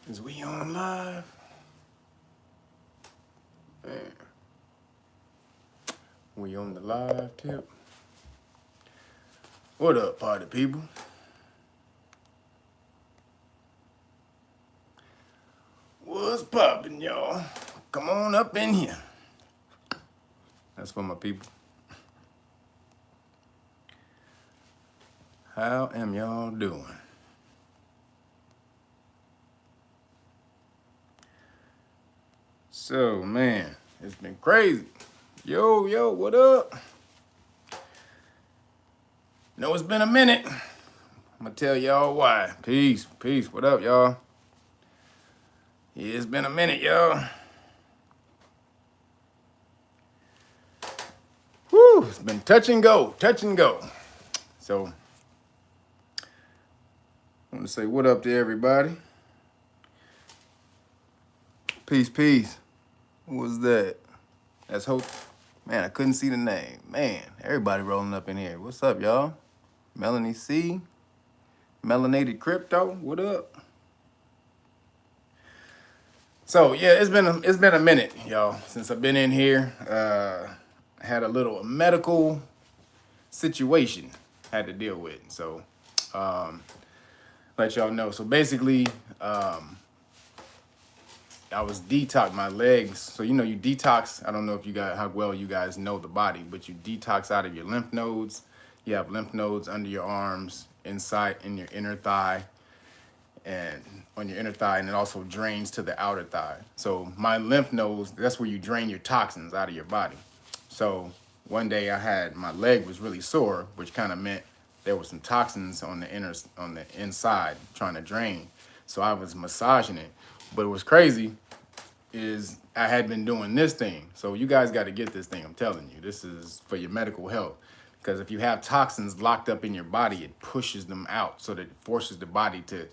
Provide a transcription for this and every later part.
Is we on live? Man, we on the live tip. What up, party people? What's poppin', y'all? Come on up in here. That's for my people. How am y'all doing? So, man, it's been crazy. Yo, what up? Know it's been a minute. I'm gonna tell y'all why. Peace. What up, y'all? Yeah, it's been a minute, y'all. Whew, it's been touch and go. So, I want to say what up to everybody. Peace. What was that? That's Hope. Man, I couldn't see the name. Man, everybody rolling up in here. What's up, y'all? Melanie C. Melanated Crypto. What up? So yeah, it's been a minute, y'all, since I've been in here. I had a little medical situation I had to deal with. So let y'all know. So basically, I was detox my legs. So you detox. I don't know if you guys how well you guys know the body, but you detox out of your lymph nodes. You have lymph nodes under your arms, inside in your inner thigh, and on your inner thigh, and it also drains to the outer thigh. So my lymph nodes, that's where you drain your toxins out of your body. So one day I had my leg was really sore, which kind of meant there was some toxins on the inside trying to drain. So I was massaging it. But what was crazy is I had been doing this thing. So you guys got to get this thing. I'm telling you, this is for your medical health. Because if you have toxins locked up in your body, it pushes them out. So that it forces the body to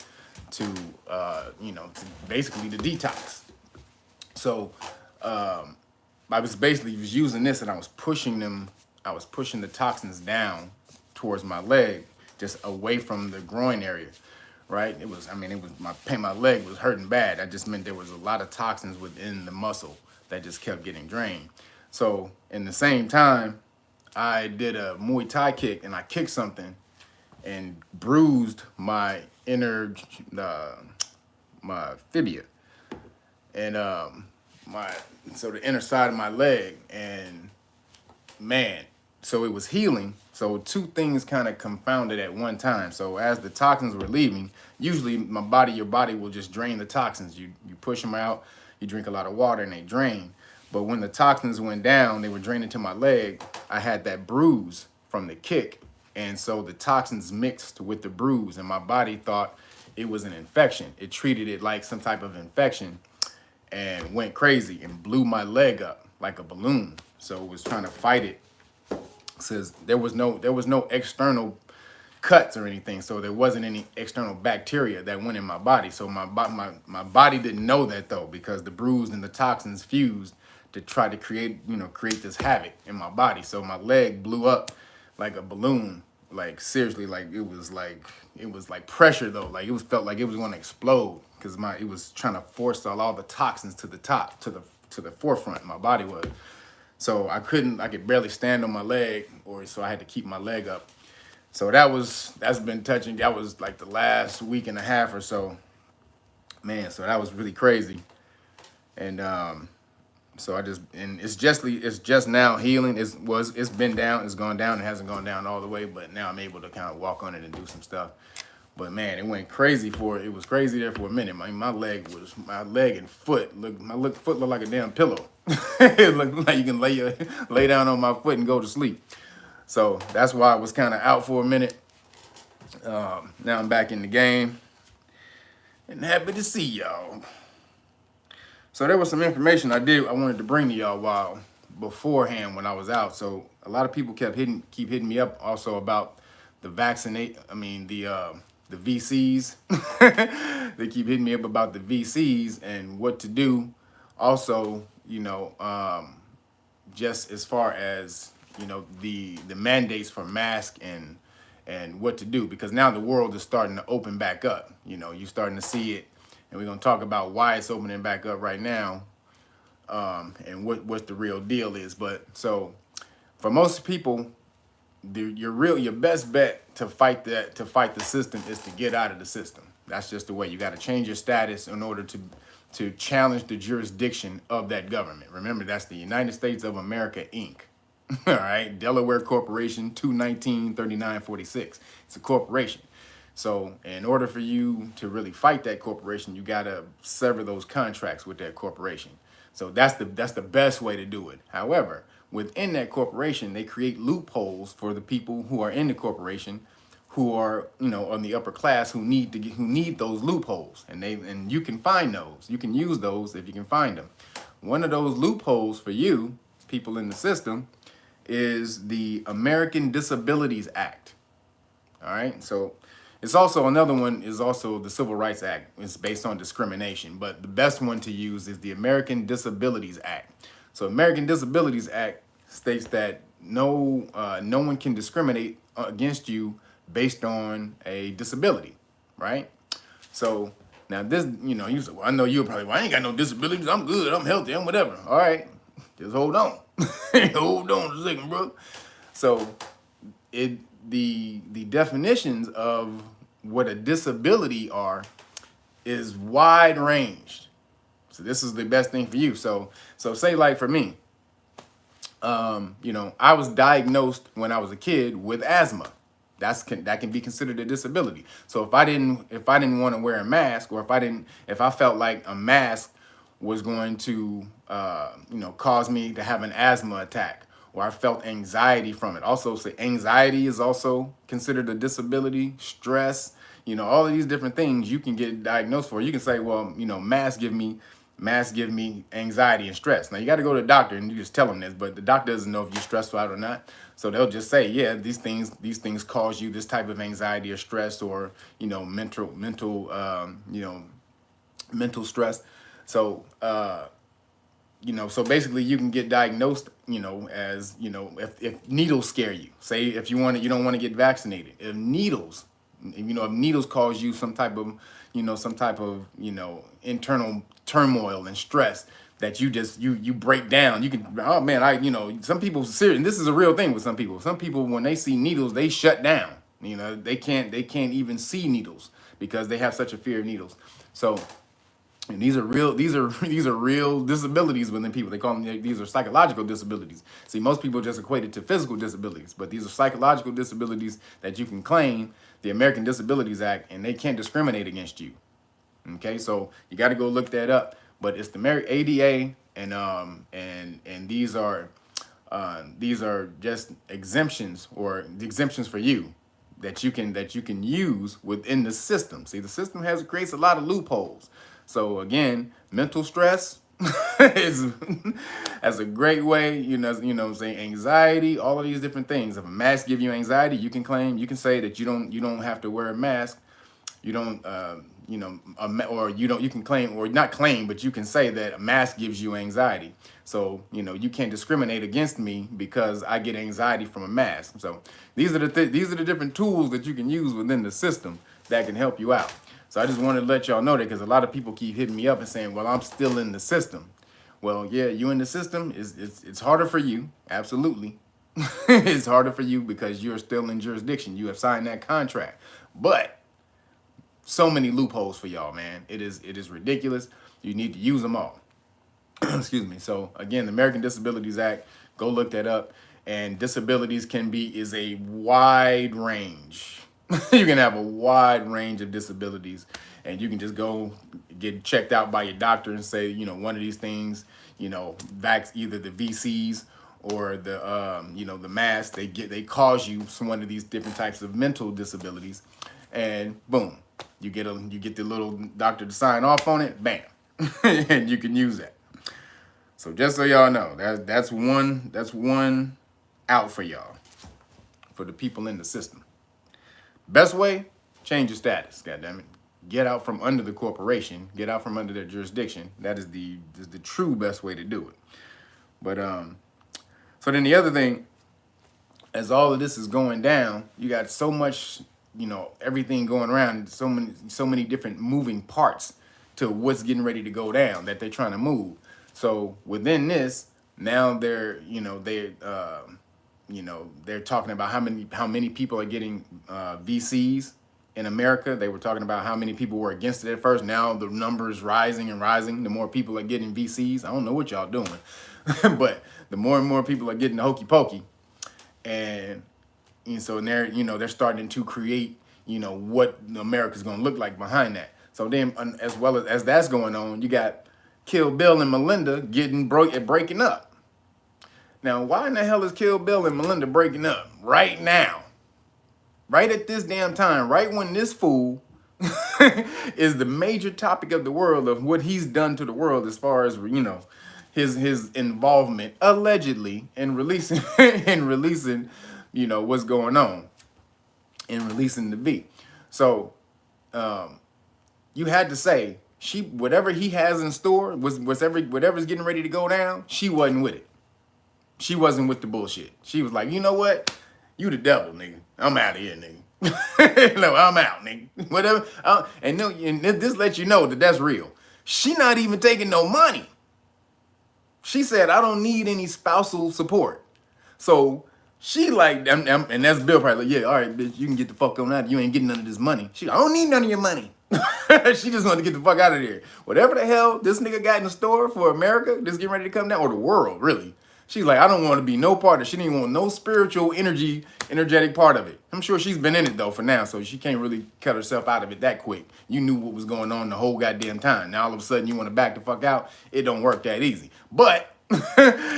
basically to detox. So I was basically using this and I was pushing the toxins down towards my leg, just away from the groin area. Right? My leg was hurting bad. That just meant there was a lot of toxins within the muscle that just kept getting drained. So in the same time, I did a Muay Thai kick and I kicked something and bruised my inner, my fibia and the inner side of my leg, and man, so it was healing. So two things kind of confounded at one time. So as the toxins were leaving, usually your body will just drain the toxins. You push them out, you drink a lot of water and they drain. But when the toxins went down, they were draining to my leg. I had that bruise from the kick. And so the toxins mixed with the bruise and my body thought it was an infection. It treated it like some type of infection and went crazy and blew my leg up like a balloon. So it was trying to fight it. Says there was no external cuts or anything, so there wasn't any external bacteria that went in my body. So my body didn't know that though, because the bruise and the toxins fused to try to create this havoc in my body. So my leg blew up like a balloon, like seriously, like it was like pressure though, like felt like it was going to explode because it was trying to force all the toxins to the top, to the forefront. My body was. So I could barely stand on my leg, so I had to keep my leg up. So that's been touching. That was like the last week and a half or so, man. So that was really crazy. And so it's just now healing. It's been down, it's gone down. It hasn't gone down all the way, but now I'm able to kind of walk on it and do some stuff. But man, it went crazy it was crazy there for a minute. My leg and foot foot looked like a damn pillow. It looked like you can lay down on my foot and go to sleep. So that's why I was kind of out for a minute. Now I'm back in the game and happy to see y'all. So there was some information I wanted to bring to y'all while beforehand when I was out. So a lot of people keep hitting me up also about the the VCs. They keep hitting me up about the VCs and what to do. Also, just as far as the mandates for masks and what to do, because now the world is starting to open back up. You're starting to see it and we're gonna talk about why it's opening back up right now, and what the real deal is. But so for most people, your best bet to fight the system is to get out of the system. That's just the way. You got to change your status in order to challenge the jurisdiction of that government. Remember, that's the United States of America, Inc. All right, Delaware Corporation, 219-3946. It's a corporation. So in order for you to really fight that corporation, you got to sever those contracts with that corporation. So that's the best way to do it. However, within that corporation, they create loopholes for the people who are in the corporation, who are, you know, on the upper class, who need those loopholes, and you can find those. You can use those if you can find them. One of those loopholes for you people in the system is the American Disabilities Act. All right, so it's also another one is also the Civil Rights Act. It's based on discrimination, but the best one to use is the American Disabilities Act. So American Disabilities Act states that no one can discriminate against you based on a disability, right? So now this, you know, you say, well, I know you're probably, well, I ain't got no disabilities. I'm good. I'm healthy. I'm whatever. All right, just hold on. Hold on a second, bro. So the definitions of what a disability is wide ranged. So this is the best thing for you. So say like for me, you know, I was diagnosed when I was a kid with asthma. That can be considered a disability. So if I didn't want to wear a mask, or if I felt like a mask was going to you know, cause me to have an asthma attack, or I felt anxiety from it. Also, say anxiety is also considered a disability. Stress, you know, all of these different things you can get diagnosed for. You can say, well, you know, masks give me anxiety and stress. Now you got to go to the doctor and you just tell them this, but the doctor doesn't know if you're stressed out or not. So they'll just say, yeah, these things cause you this type of anxiety or stress, or, you know, mental stress. So, you know, so basically you can get diagnosed, you know, as, you know, if needles scare you. Say if you don't want to get vaccinated. If needles cause you some type of, you know, internal turmoil and stress that you break down. You can, oh man, you know, some people serious, and this is a real thing with some people. Some people, when they see needles, they shut down. You know, they can't even see needles because they have such a fear of needles. So, and these are real disabilities within people. They call them, these are psychological disabilities. See, most people just equate it to physical disabilities, but these are psychological disabilities that you can claim the American Disabilities Act, and they can't discriminate against you. Okay, so you got to go look that up. But it's the ADA, and these are just exemptions, or the exemptions for you that you can use within the system. See, the system creates a lot of loopholes. So again, mental stress is as a great way, you know, say anxiety, all of these different things. If a mask gives you anxiety, you can say that you don't have to wear a mask. You don't, you know, you can claim, or not claim, but you can say that a mask gives you anxiety. So, you know, you can't discriminate against me because I get anxiety from a mask. So these are the different tools that you can use within the system that can help you out. So I just wanted to let y'all know that, because a lot of people keep hitting me up and saying, well, I'm still in the system. Well, yeah, you in the system. It's harder for you. Absolutely. It's harder for you because you're still in jurisdiction. You have signed that contract. But so many loopholes for y'all, man. It is ridiculous. You need to use them all. Excuse me. So again, the American Disabilities Act, go look that up. And disabilities is a wide range. You can have a wide range of disabilities, and you can just go get checked out by your doctor and say, you know, one of these things, you know, either the VCs or the you know, the mass, they cause you one of these different types of mental disabilities, and boom, you get the little doctor to sign off on it, bam, and you can use that. So just so y'all know, that's one out for y'all, for the people in the system. Best way, change your status, goddammit. Get out from under the corporation, get out from under their jurisdiction. That is the true best way to do it. But so then the other thing, as all of this is going down, you got so much, you know, everything going around, so many different moving parts. to what's getting ready to go down that they're trying to move. So within this, now they're they're talking about how many people are getting VCs in America. They were talking about how many people were against it at first. Now the number is rising and rising. The more people are getting VCs. I don't know what y'all doing, but the more and more people are getting the hokey pokey, and so they're starting to create what America's going to look like behind that. So then, as well as that's going on, you got Kill Bill and Melinda breaking up. Now, why in the hell is Kill Bill and Melinda breaking up right now? Right at this damn time, right when this fool is the major topic of the world of what he's done to the world as far as, his involvement allegedly in releasing what's going on in releasing the V. So you had to say whatever he has in store whatever's getting ready to go down, she wasn't with it. She wasn't with the bullshit. She was like, you know what? You the devil, nigga. I'm out of here, nigga. No, I'm out, nigga. Whatever. And this lets you know that that's real. She not even taking no money. She said, I don't need any spousal support. So she like, and that's Bill probably like, yeah, all right, bitch, you can get the fuck on out. You ain't getting none of this money. I don't need none of your money. She just wanted to get the fuck out of there. Whatever the hell this nigga got in the store for America, just getting ready to come down, or the world, really. She's like, I don't want to be no part of it. She didn't want no spiritual energetic part of it. I'm sure she's been in it, though, for now, so she can't really cut herself out of it that quick. You knew what was going on the whole goddamn time. Now, all of a sudden, you want to back the fuck out? It don't work that easy. But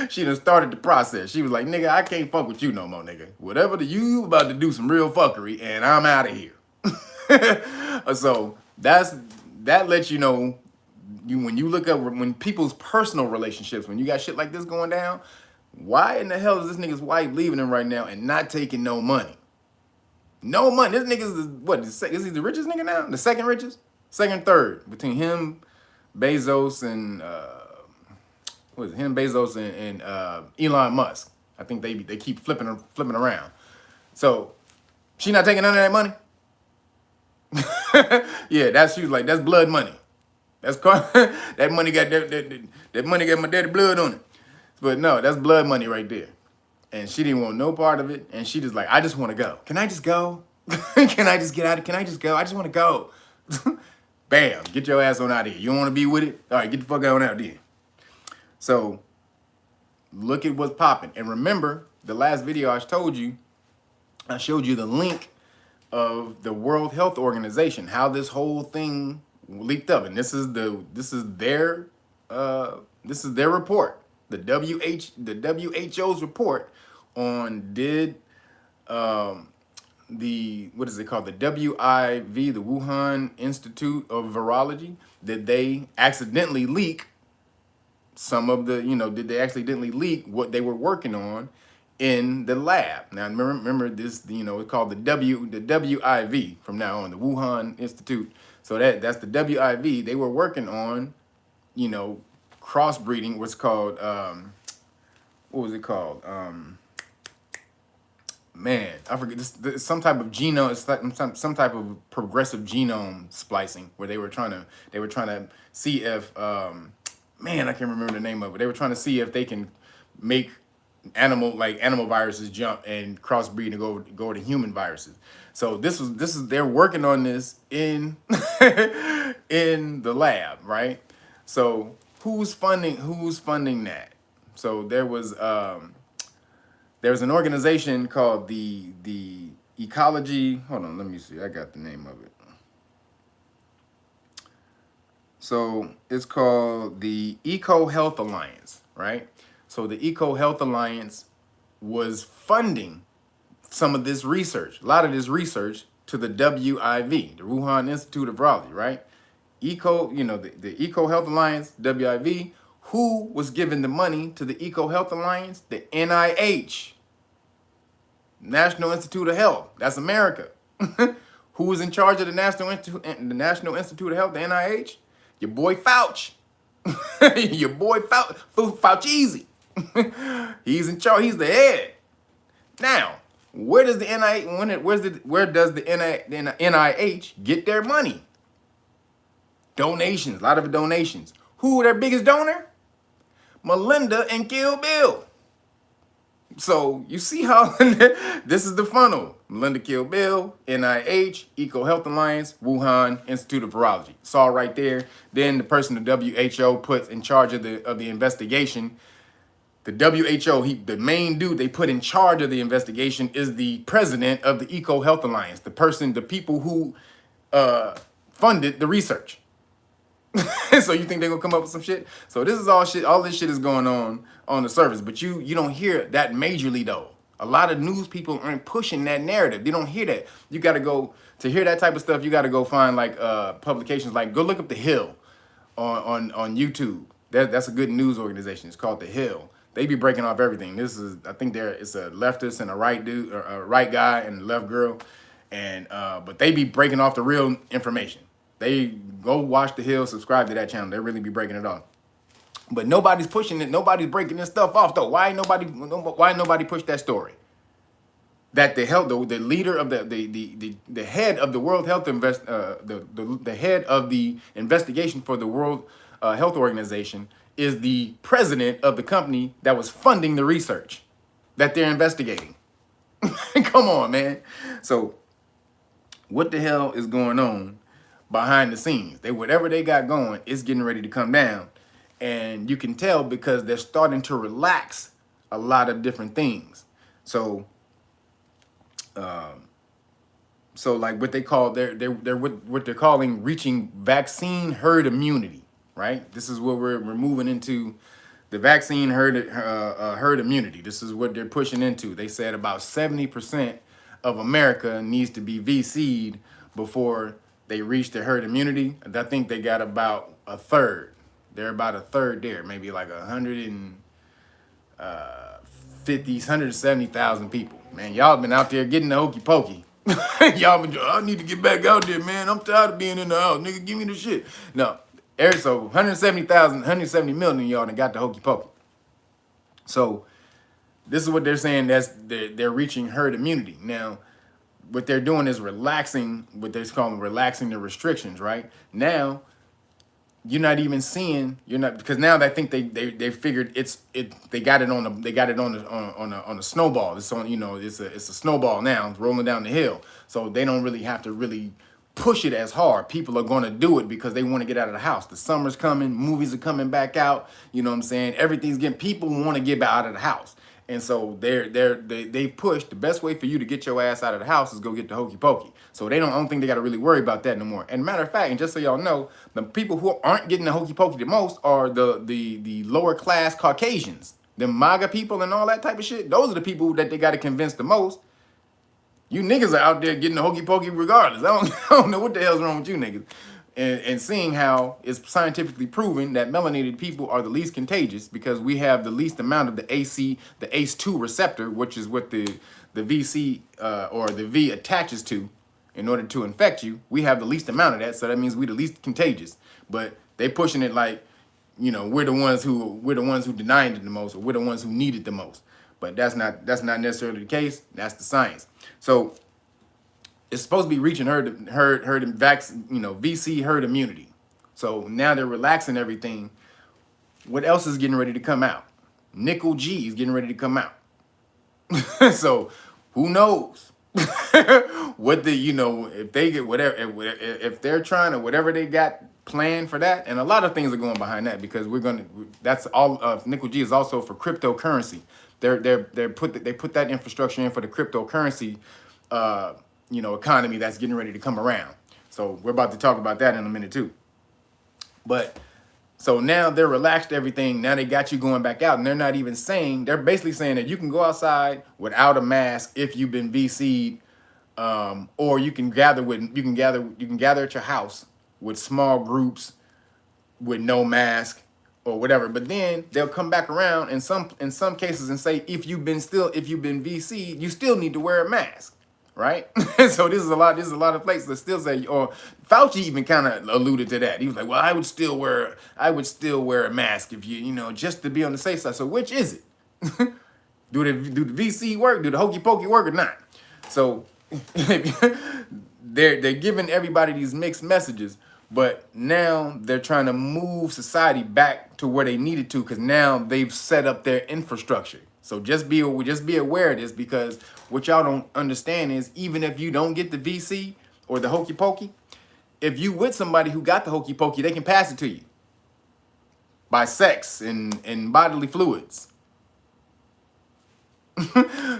she done started the process. She was like, nigga, I can't fuck with you no more, nigga. Whatever you about to do some real fuckery, and I'm out of here. So that lets you know, when you look up when people's personal relationships, when you got shit like this going down, why in the hell is this nigga's wife leaving him right now and not taking no money? No money. This nigga's is he the richest nigga now? The second richest? Second, third. Between him, Bezos, and Bezos and Elon Musk. I think they keep flipping around. So she not taking none of that money? Yeah, she was like, that's blood money. That's that money got that money got my daddy blood on it. But no, that's blood money right there. And she didn't want no part of it. And she just like, I just want to go. Can I just go? Can I just get out of it? Can I just go? I just want to go. Bam, get your ass on out of here. You don't want to be with it? All right, get the fuck on out there. So look at what's popping. And remember, the last video I showed you the link of the World Health Organization, how this whole thing leaked up. And this is their report. The WHO's report on the what is it called? The WIV, the Wuhan Institute of Virology, did they accidentally leak some of the, did they accidentally leak what they were working on in the lab? Now remember this, it's called the WIV from now on, the Wuhan Institute. So that's the WIV. They were working on, crossbreeding, what's called, what was it called? Man, I forget. This some type of genome. It's like some type of progressive genome splicing, where they were trying to see if man, I can't remember the name of it. They were trying to see if they can make animal viruses jump and crossbreed and go to human viruses. So this is they're working on this in in the lab, right? So who's funding that? So there was an organization called the Ecology. Hold on, let me see. I got the name of it. So it's called the Eco Health Alliance, right? So the Eco Health Alliance was funding some of this research, a lot of this research, to the WIV, the Wuhan Institute of Virology, right? The Eco Health Alliance, WIV. Who was giving the money to the Eco Health Alliance? The NIH, National Institute of Health. That's America. Who was in charge of the National Institute of Health, the NIH? Your boy Fauci. Your boy Fauci. He's in charge. He's the head. Now, where does the NIH get their money? Donations, a lot of donations. Who their biggest donor? Melinda and Kill Bill. So you see how this is the funnel. Melinda Kill Bill, NIH, Eco Health Alliance, Wuhan Institute of Virology. It's all right there. Then the person the WHO puts in charge of the investigation. The WHO, the main dude they put in charge of the investigation is the president of the Eco Health Alliance, the people who funded the research. So you think they're gonna come up with some shit? So this is all shit. All this shit is going on the surface, but you don't hear that majorly though. A lot of news people aren't pushing that narrative. They don't hear that. You got to go to hear that type of stuff. You got to go find like publications. Like go look up The Hill on YouTube. That's a good news organization. It's called The Hill. They be breaking off everything. I think it's a leftist and a right dude, or a right guy and a left girl, and but they be breaking off the real information. They go watch The Hill, subscribe to that channel. They really be breaking it off. But nobody's pushing it. Nobody's breaking this stuff off though. Why nobody push that story? That the leader of the head of the World Health the head of the investigation for the World Health Organization is the president of the company that was funding the research that they're investigating. Come on, man. So what the hell is going on behind the scenes? Whatever they got going is getting ready to come down. And you can tell because they're starting to relax a lot of different things. So like what they call they're what they're calling reaching vaccine herd immunity, right? This is what we're moving into, the vaccine herd immunity. This is what they're pushing into. They said about 70% of America needs to be VC'd before they reach the herd immunity. And I think they got about a third. They're about a third there, maybe like 170,000 people. Man, y'all been out there getting the hokey pokey. Y'all been, I need to get back out there, man. I'm tired of being in the house. Nigga, give me the shit. No, so 170 million of y'all done got the hokey pokey. So this is what they're saying, they're reaching herd immunity. Now, what they're doing is relaxing the restrictions, right? Now, you're not even seeing, because now I think they figured they got it on a snowball. It's on, it's a snowball now. It's rolling down the hill. So they don't really have to really push it as hard. People are going to do it because they want to get out of the house. The summer's coming, movies are coming back out. You know what I'm saying? People want to get out of the house. And so they pushed the best way for you to get your ass out of the house is go get the hokey pokey. So I don't think they got to really worry about that no more. And matter of fact, and just so y'all know, the people who aren't getting the hokey pokey the most are the lower class Caucasians, the MAGA people and all that type of shit. Those are the people that they got to convince the most. You niggas are out there getting the hokey pokey regardless. I don't know what the hell's wrong with you niggas. And seeing how it's scientifically proven that melanated people are the least contagious because we have the least amount of the ACE2 receptor, which is what the VC or the V attaches to in order to infect you. We have the least amount of that, so that means we're the least contagious. But they pushing it like, we're the ones who denied it the most, or we're the ones who need it the most. But that's not necessarily the case. That's the science. So it's supposed to be reaching VC herd immunity. So now they're relaxing everything. What else is getting ready to come out? Nickel G is getting ready to come out. So who knows what if they get whatever, if they're trying to, whatever they got planned for that. And a lot of things are going behind that because that's all Nickel G is also for cryptocurrency. They put that infrastructure in for the cryptocurrency, economy that's getting ready to come around. So we're about to talk about that in a minute too. But so now they're relaxed everything. Now they got you going back out, and they're basically saying that you can go outside without a mask if you've been VC'd, or you can gather at your house with small groups with no mask or whatever. But then they'll come back around in some cases and say if you've been VC'd, you still need to wear a mask. Right? So this is a lot of places that still say, or Fauci even kind of alluded to that. He was like, well, I would still wear a mask if just to be on the safe side. So which is it? do the VC work? Do the hokey pokey work or not? So they're giving everybody these mixed messages, But now they're trying to move society back to where they needed to, because now they've set up their infrastructure. So just be aware of this, because what y'all don't understand is, even if you don't get the VC or the hokey pokey, if you with somebody who got the hokey pokey, they can pass it to you by sex and bodily fluids.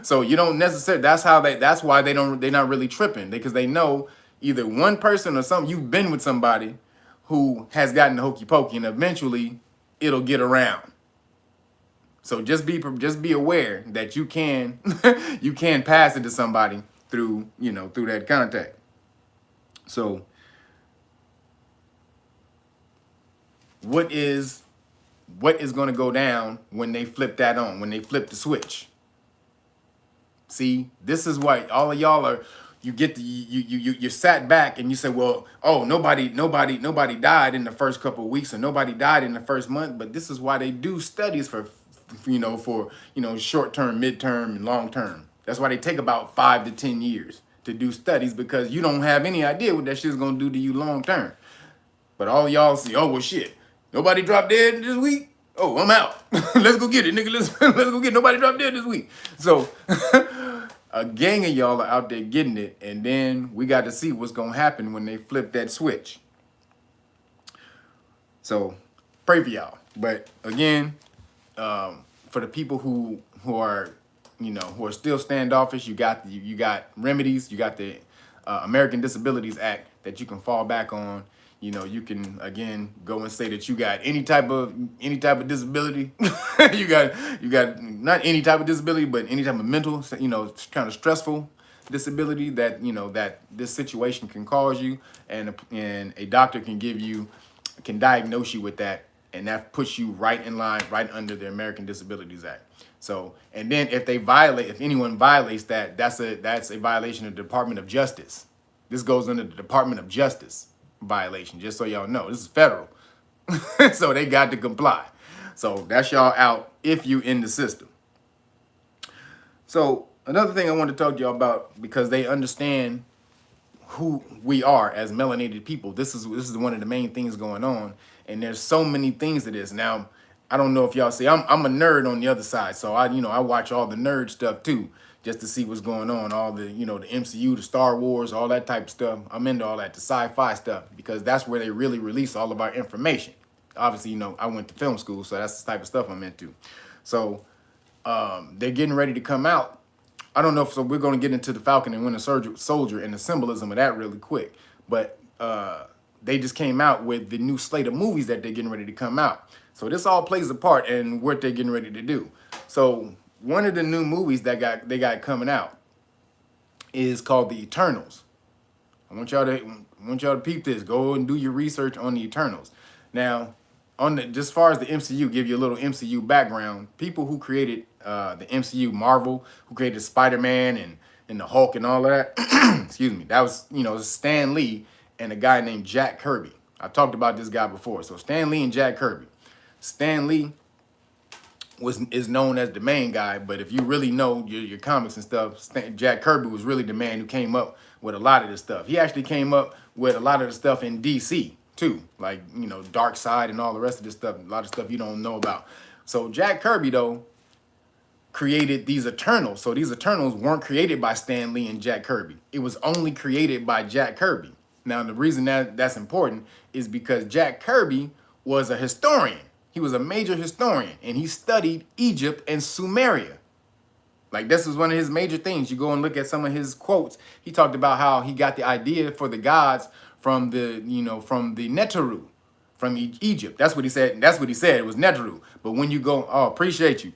So you don't necessarily, that's why they're not really tripping, because they know either one person or something, you've been with somebody who has gotten the hokey pokey, and eventually it'll get around. So just be aware that you can you can pass it to somebody through that contact. So what is going to go down when they flip that on, when they flip the switch? See, this is why all of y'all are, you sat back and you said, well, oh, nobody died in the first couple of weeks, or nobody died in the first month. But this is why they do studies for short term, midterm, and long term. That's why they take about 5 to 10 years to do studies, because you don't have any idea what that shit's gonna do to you long term. But all y'all see, oh well, shit, nobody dropped dead this week. Oh, I'm out. Let's go get it, nigga. Let's go get it. Nobody dropped dead this week. So a gang of y'all are out there getting it, and then we got to see what's gonna happen when they flip that switch. So pray for y'all. But again, for the people who are still standoffish, you got remedies. You got the American Disabilities Act that you can fall back on. You can again go and say that you got any type of disability. you got not any type of disability, but any type of mental, kind of stressful disability that that this situation can cause you, and a doctor can diagnose you with that, and that puts you right in line, right under the American Disabilities Act. So, and then if anyone violates that, that's a violation of the Department of Justice. This goes under the Department of Justice violation, just so y'all know. This is federal. So they got to comply. So that's y'all out if you in the system. So another thing I want to talk to y'all about, because they understand who we are as melanated people. This is one of the main things going on, and there's so many things to this. Now, I don't know if y'all see, I'm a nerd on the other side, so I watch all the nerd stuff too, just to see what's going on, all the the MCU, the Star Wars, all that type of stuff. I'm into all that, the sci-fi stuff, because that's where they really release all of our information. Obviously, I went to film school, so that's the type of stuff I'm into. So they're getting ready to come out. I don't know if, so we're going to get into the Falcon and Winter Soldier and the symbolism of that really quick, but they just came out with the new slate of movies that they're getting ready to come out. So this all plays a part in what they're getting ready to do. So one of the new movies that they got coming out is called The Eternals. I want y'all to peep this. Go and do your research on The Eternals. Now, just as far as the MCU, give you a little MCU background. People who created the MCU, Marvel, who created Spider-Man and the Hulk and all of that, excuse me, that was Stan Lee and a guy named Jack Kirby. I talked about this guy before. So Stan Lee and Jack Kirby. Stan Lee is known as the main guy, but if you really know your comics and stuff, Jack Kirby was really the man who came up with a lot of this stuff. He actually came up with a lot of the stuff in DC too, like Dark Side and all the rest of this stuff, a lot of stuff you don't know about. So Jack Kirby though created these Eternals. So these Eternals weren't created by Stan Lee and Jack Kirby. It was only created by Jack Kirby. Now the reason that's important is because Jack Kirby was a historian. He was a major historian, and he studied Egypt and Sumeria. Like, this was one of his major things. You go and look at some of his quotes. He talked about how he got the idea for the gods from the Neteru, from Egypt. That's what he said. That's what he said. It was Neteru. But when you go, oh, appreciate you.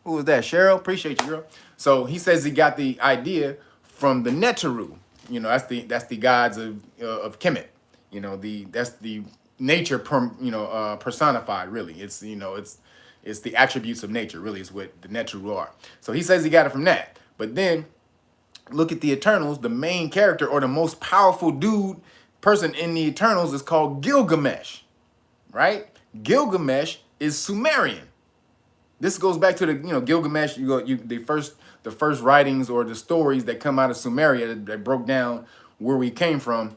Who was that? Cheryl? Appreciate you, girl. So he says he got the idea from the Neteru. That's the gods of Kemet. That's the nature personified, really. It's the attributes of nature, really, is what the Neteru are. So he says he got it from that. But then look at the Eternals. The main character, or the most powerful person in the Eternals, is called Gilgamesh, right? Gilgamesh is Sumerian. This goes back to the Gilgamesh. The first writings or the stories that come out of Sumeria that broke down where we came from.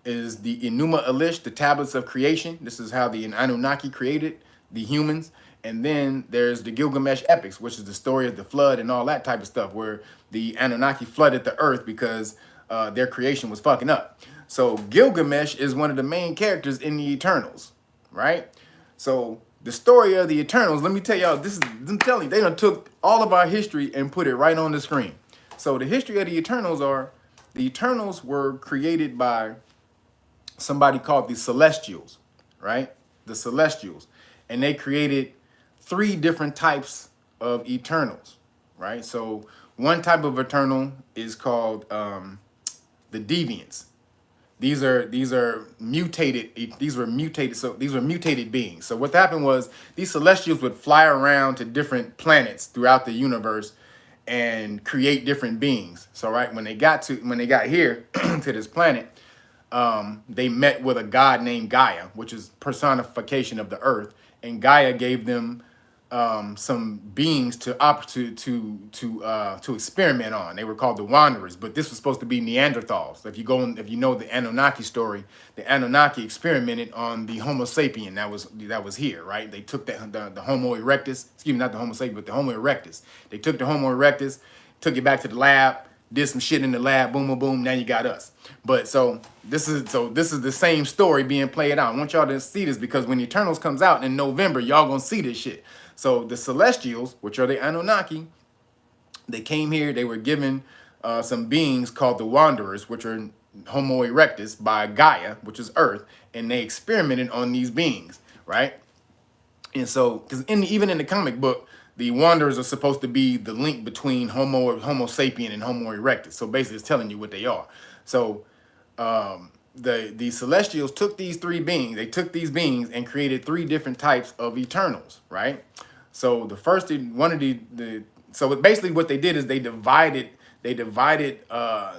is the Enuma Elish, the tablets of creation. This is how the Anunnaki created the humans. And then there's the Gilgamesh epics, which is the story of the flood and all that type of stuff, where the Anunnaki flooded the earth because their creation was fucking up. So Gilgamesh is one of the main characters in the Eternals, right? So the story of the Eternals, let me tell y'all, I'm telling you, they done took all of our history and put it right on the screen. So the history of the Eternals were created by somebody called the Celestials, right? The Celestials. And they created 3 different types of Eternals, right? So one type of Eternal is called the Deviants. These are mutated. These were mutated. So these were mutated beings. So what happened was these Celestials would fly around to different planets throughout the universe and create different beings. So right when they got here to this planet, they met with a god named Gaia, which is personification of the earth, and Gaia gave them some beings to experiment on. They were called the Wanderers, but this was supposed to be Neanderthals. If you know the Anunnaki story, the Anunnaki experimented on the Homo sapien that was here, right? They took the Homo erectus, excuse me, not the Homo sapien, but the Homo erectus. They took the Homo erectus, took it back to the lab, did some shit in the lab, boom, boom, boom. Now you got us. But so this is the same story being played out. I want y'all to see this because when Eternals comes out in November, y'all gonna see this shit. So the Celestials, which are the Anunnaki, they came here. They were given some beings called the Wanderers, which are Homo erectus by Gaia, which is Earth, and they experimented on these beings, right? And so, because even in the comic book, the Wanderers are supposed to be the link between Homo sapien and Homo erectus. So basically, it's telling you what they are. So the Celestials took these 3 beings. They took these beings and created 3 different types of Eternals, right? So the first one of so basically what they did is they divided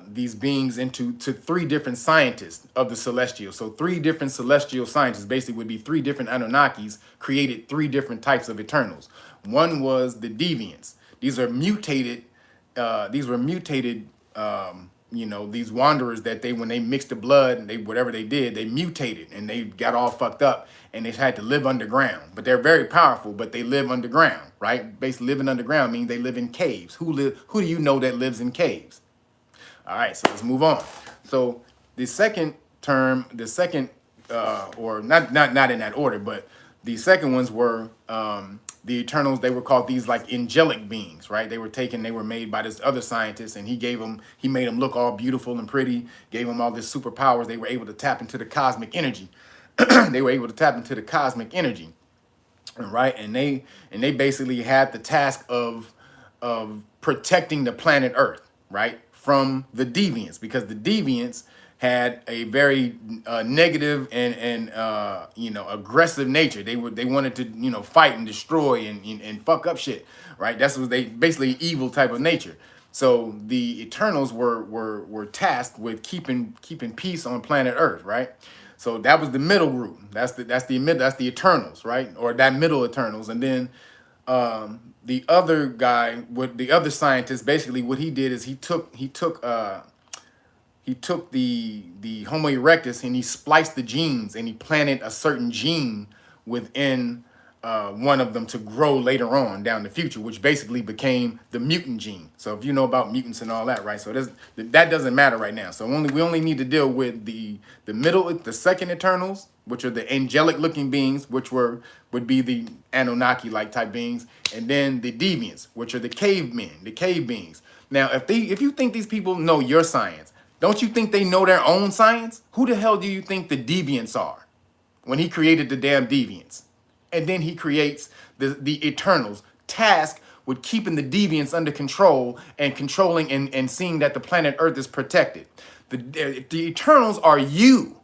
these beings into 3 different scientists of the Celestials. So 3 different Celestial scientists basically would be 3 different Anunnakis created 3 different types of Eternals. One was the Deviants. These are mutated. These Wanderers that when they mixed the blood and whatever they did, they mutated and they got all fucked up and they had to live underground. But they're very powerful, but they live underground, right? Basically, living underground means they live in caves. Who do you know that lives in caves? All right, so let's move on. So the second term, or not in that order, but the second ones were the Eternals. They were called these like angelic beings, right? They were made by this other scientist, and he made them look all beautiful and pretty, gave them all this superpowers. They were able to tap into the cosmic energy. Right? And they basically had the task of protecting the planet Earth, right, from the Deviants, because the Deviants had a very negative and aggressive nature. They wanted to fight and destroy and fuck up shit, right? That's what they basically evil type of nature. So the Eternals were tasked with keeping peace on planet Earth, right? So that was the middle group. That's the Eternals, right? Or that middle Eternals. And then the other guy, the other scientist, basically what he did is he took the Homo erectus and he spliced the genes and he planted a certain gene within one of them to grow later on down the future, which basically became the mutant gene. So if you know about mutants and all that, right? So that doesn't matter right now. So we only need to deal with the second Eternals, which are the angelic looking beings, which would be the Anunnaki like type beings, and then the Deviants, which are the cave beings. Now, if you think these people know your science, don't you think they know their own science? Who the hell do you think the Deviants are when he created the damn Deviants? And then he creates the Eternals, tasked with keeping the Deviants under control and controlling and seeing that the planet Earth is protected. The Eternals are you.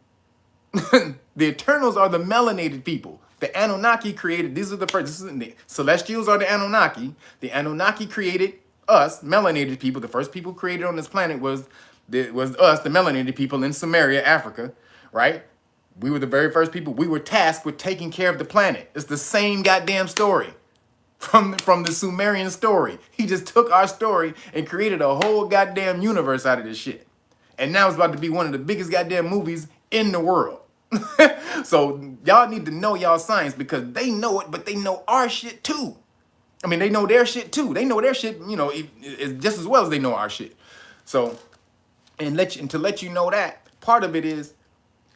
The Eternals are the melanated people. The Anunnaki created, the Celestials are the Anunnaki. The Anunnaki created us, melanated people. The first people created on this planet was us, the melanated people in Sumeria, Africa, right? We were the very first people. We were tasked with taking care of the planet. It's the same goddamn story from the Sumerian story. He just took our story and created a whole goddamn universe out of this shit. And now it's about to be one of the biggest goddamn movies in the world. So y'all need to know y'all science, because they know it, but they know our shit too. I mean, they know their shit too. They know their shit, you know, just as well as they know our shit. So, and to let you know that, part of it is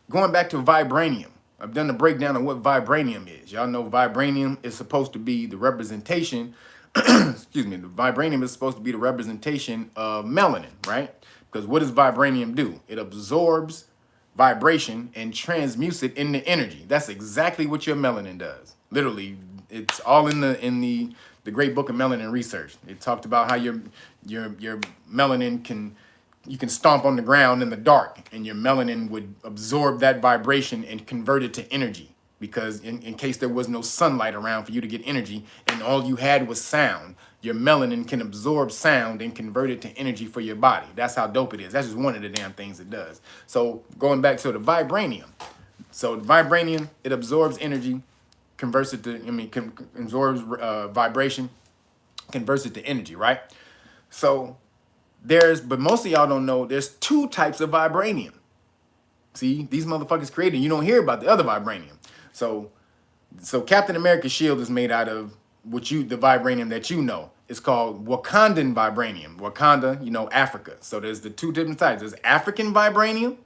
going back to vibranium. I've done the breakdown of what vibranium is. Y'all know vibranium is supposed to be the representation, excuse me, the vibranium is supposed to be the representation of melanin, right? Because what does vibranium do? It absorbs vibration and transmutes it into energy. That's exactly what your melanin does. Literally, it's all in the great book of melanin research. It talked about how your melanin you can stomp on the ground in the dark, and your melanin would absorb that vibration and convert it to energy. Because in case there was no sunlight around for you to get energy and all you had was sound, your melanin can absorb sound and convert it to energy for your body. That's how dope it is. That's just one of the damn things it does. So going back to the vibranium. So the vibranium, it absorbs energy, converts it to, absorbs vibration, converts it to energy, right? So but most of y'all don't know, there's two types of vibranium. See, these motherfuckers created, you don't hear about the other vibranium. So Captain America's shield is made out of the vibranium that you know. It's called Wakandan vibranium. Wakanda, you know, Africa. So there's the two different types. There's African vibranium,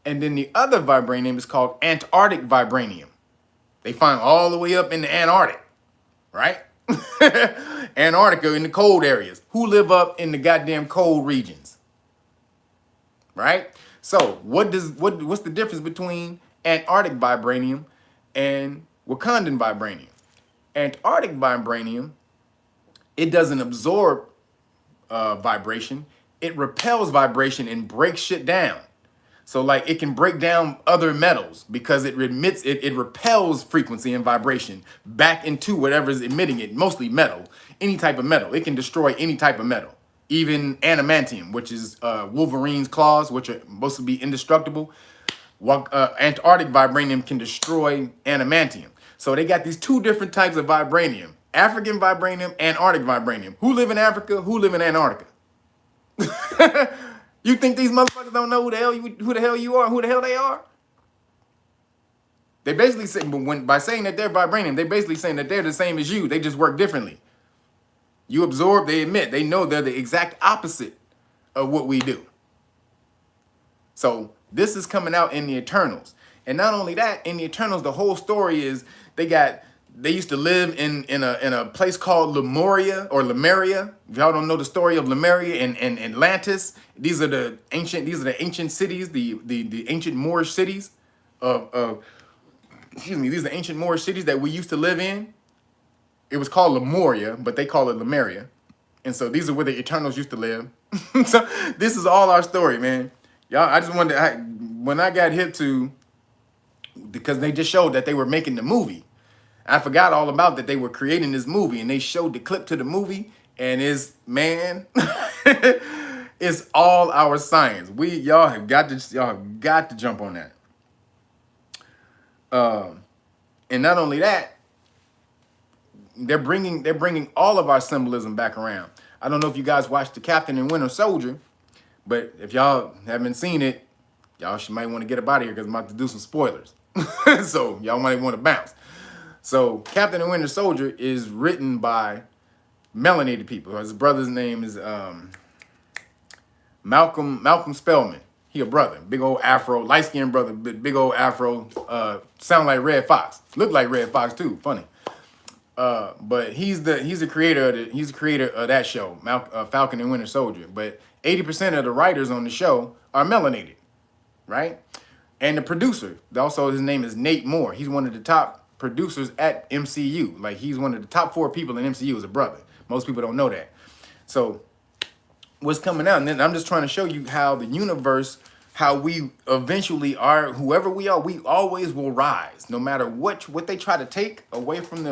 and then the other vibranium is called Antarctic vibranium. They find all the way up in the Antarctic, right? Antarctica, in the cold areas. Who live up in the goddamn cold regions? Right? So what's the difference between Antarctic vibranium and Wakandan vibranium? Antarctic vibranium, it doesn't absorb vibration. It repels vibration and breaks shit down. So like it can break down other metals because it repels frequency and vibration back into whatever's emitting it, mostly metal, any type of metal. It can destroy any type of metal, even adamantium, which is Wolverine's claws, which are supposed to be indestructible. Antarctic vibranium can destroy adamantium. So they got these two different types of vibranium: African vibranium, Antarctic vibranium. Who live in Africa? Who live in Antarctica? You think these motherfuckers don't know who the hell you are, who the hell they are? They basically say, by saying that they're vibranium, they basically saying that they're the same as you. They just work differently. You absorb, they emit. They know they're the exact opposite of what we do. So this is coming out in the Eternals. And not only that, in the Eternals, the whole story is they used to live in a place called Lemuria or Lemuria. If y'all don't know the story of Lemuria and Atlantis, these are the ancient cities, the ancient Moorish cities these are the ancient Moorish cities that we used to live in. It was called Lemuria, but they call it Lemuria. And so these are where the Eternals used to live. So this is all our story, man. Y'all, I just wanted when I got hip to, because they just showed that they were making the movie. I forgot all about that they were creating this movie, and they showed the clip to the movie, and it's all our science. Y'all have got to jump on that. And not only that, they're bringing all of our symbolism back around. I don't know if you guys watched the Captain and Winter Soldier, but if y'all haven't seen it, y'all might want to get up out of here because I'm about to do some spoilers. So y'all might want to bounce. So Captain and Winter Soldier is written by melanated people. His brother's name is Malcolm Spellman. He a brother, big old afro, light-skinned brother, big old afro, sound like Red Fox. Look like Red Fox too, funny. But he's the creator of that show, Falcon and Winter Soldier. But 80% of the writers on the show are melanated, right? And the producer, also his name is Nate Moore. He's one of the top producers at MCU. Like he's one of the top 4 people in MCU as a brother. Most people don't know that. So what's coming out, and then I'm just trying to show you how the universe, how we eventually are, whoever we are, we always will rise, no matter what they try to take away from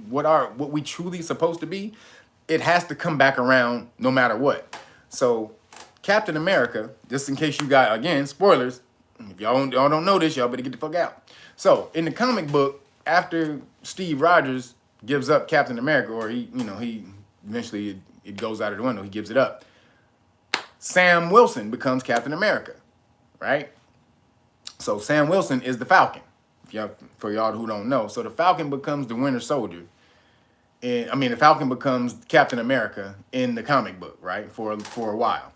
what we truly supposed to be. It has to come back around no matter what. So Captain America, just in case you got, again, spoilers, if y'all don't know this, y'all better get the fuck out. So in the comic book, after Steve Rogers gives up Captain America, or he eventually it goes out of the window, he gives it up, Sam Wilson becomes Captain America, right? So Sam Wilson is the Falcon. For y'all who don't know. So the Falcon becomes the Winter Soldier. And I mean, the Falcon becomes Captain America in the comic book, right? For a while.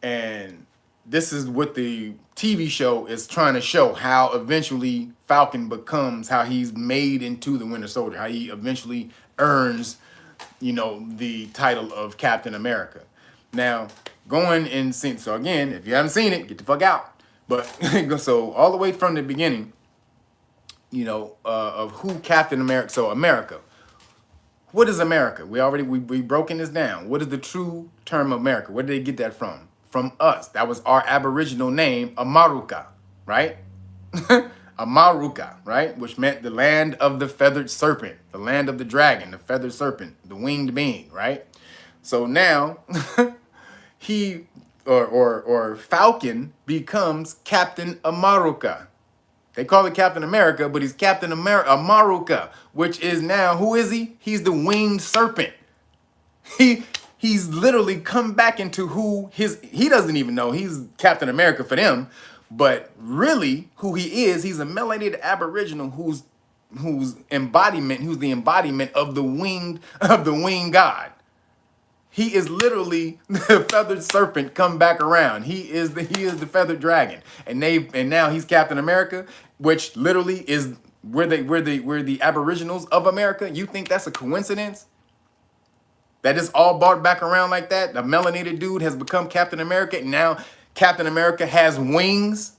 And this is what the TV show is trying to show, how eventually Falcon becomes, how he's made into the Winter Soldier, how he eventually earns, the title of Captain America. Now, going and seeing, so again, if you haven't seen it, get the fuck out. But so all the way from the beginning, of who Captain America, so America. What is America? We broken this down. What is the true term America? Where did they get that from? From us. That was our Aboriginal name, Amaruka, right? Amaruka, right? Which meant the land of the feathered serpent, the land of the dragon, the feathered serpent, the winged being, right? So now he or Falcon becomes Captain Amaruka. They call it Captain America, but he's Captain Amaruka, which is now, who is he? He's the winged serpent. He's literally come back into he doesn't even know he's Captain America for them, but really who he is, he's a melanated Aboriginal who's the embodiment of the winged god. He is literally the feathered serpent come back around. He is the feathered dragon. And now he's Captain America, which literally is we're the Aboriginals of America. You think that's a coincidence? That is all brought back around like that? The melanated dude has become Captain America, and now Captain America has wings.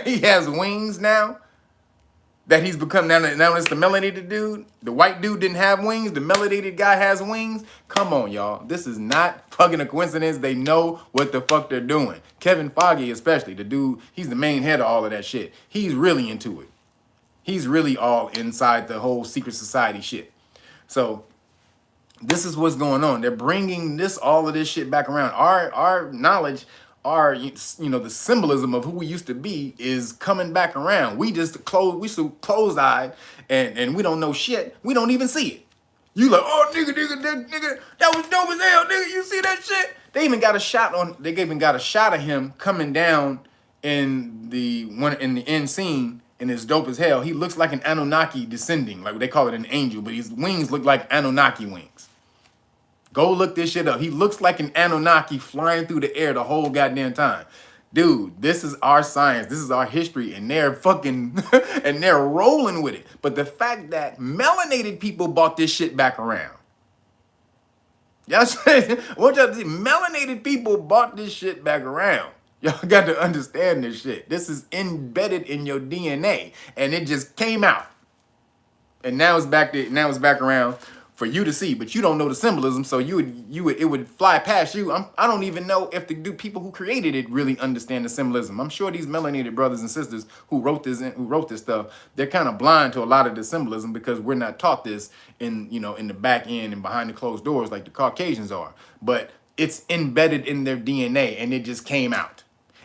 He has wings now. That he's become now it's the melanated dude. The white dude didn't have wings. The melanated guy has wings. Come on, y'all. This is not fucking a coincidence. They know what the fuck they're doing. Kevin Feige, especially, the dude, he's the main head of all of that shit. He's really into it. He's really all inside the whole secret society shit. So this is what's going on. They're bringing all of this shit back around. Our knowledge, the symbolism of who we used to be is coming back around. We so closed-eyed and we don't know shit. We don't even see it. You like, oh nigga, that was dope as hell, nigga. You see that shit? They even got a shot of him coming down in the end scene, and it's dope as hell. He looks like an Anunnaki descending, like they call it an angel, but his wings look like Anunnaki wings. Go look this shit up. He looks like an Anunnaki flying through the air the whole goddamn time. Dude, this is our science. This is our history. And they're fucking, and they're rolling with it. But the fact that melanated people bought this shit back around. Y'all say, what y'all see? Melanated people bought this shit back around. Y'all got to understand this shit. This is embedded in your DNA. And it just came out. And now it's back around for you to see, but you don't know the symbolism, so it would fly past you. I don't even know if the people who created it really understand the symbolism. I'm sure these melanated brothers and sisters who wrote this stuff, they're kind of blind to a lot of the symbolism because we're not taught this in the back end and behind the closed doors like the Caucasians are. But it's embedded in their DNA, and it just came out.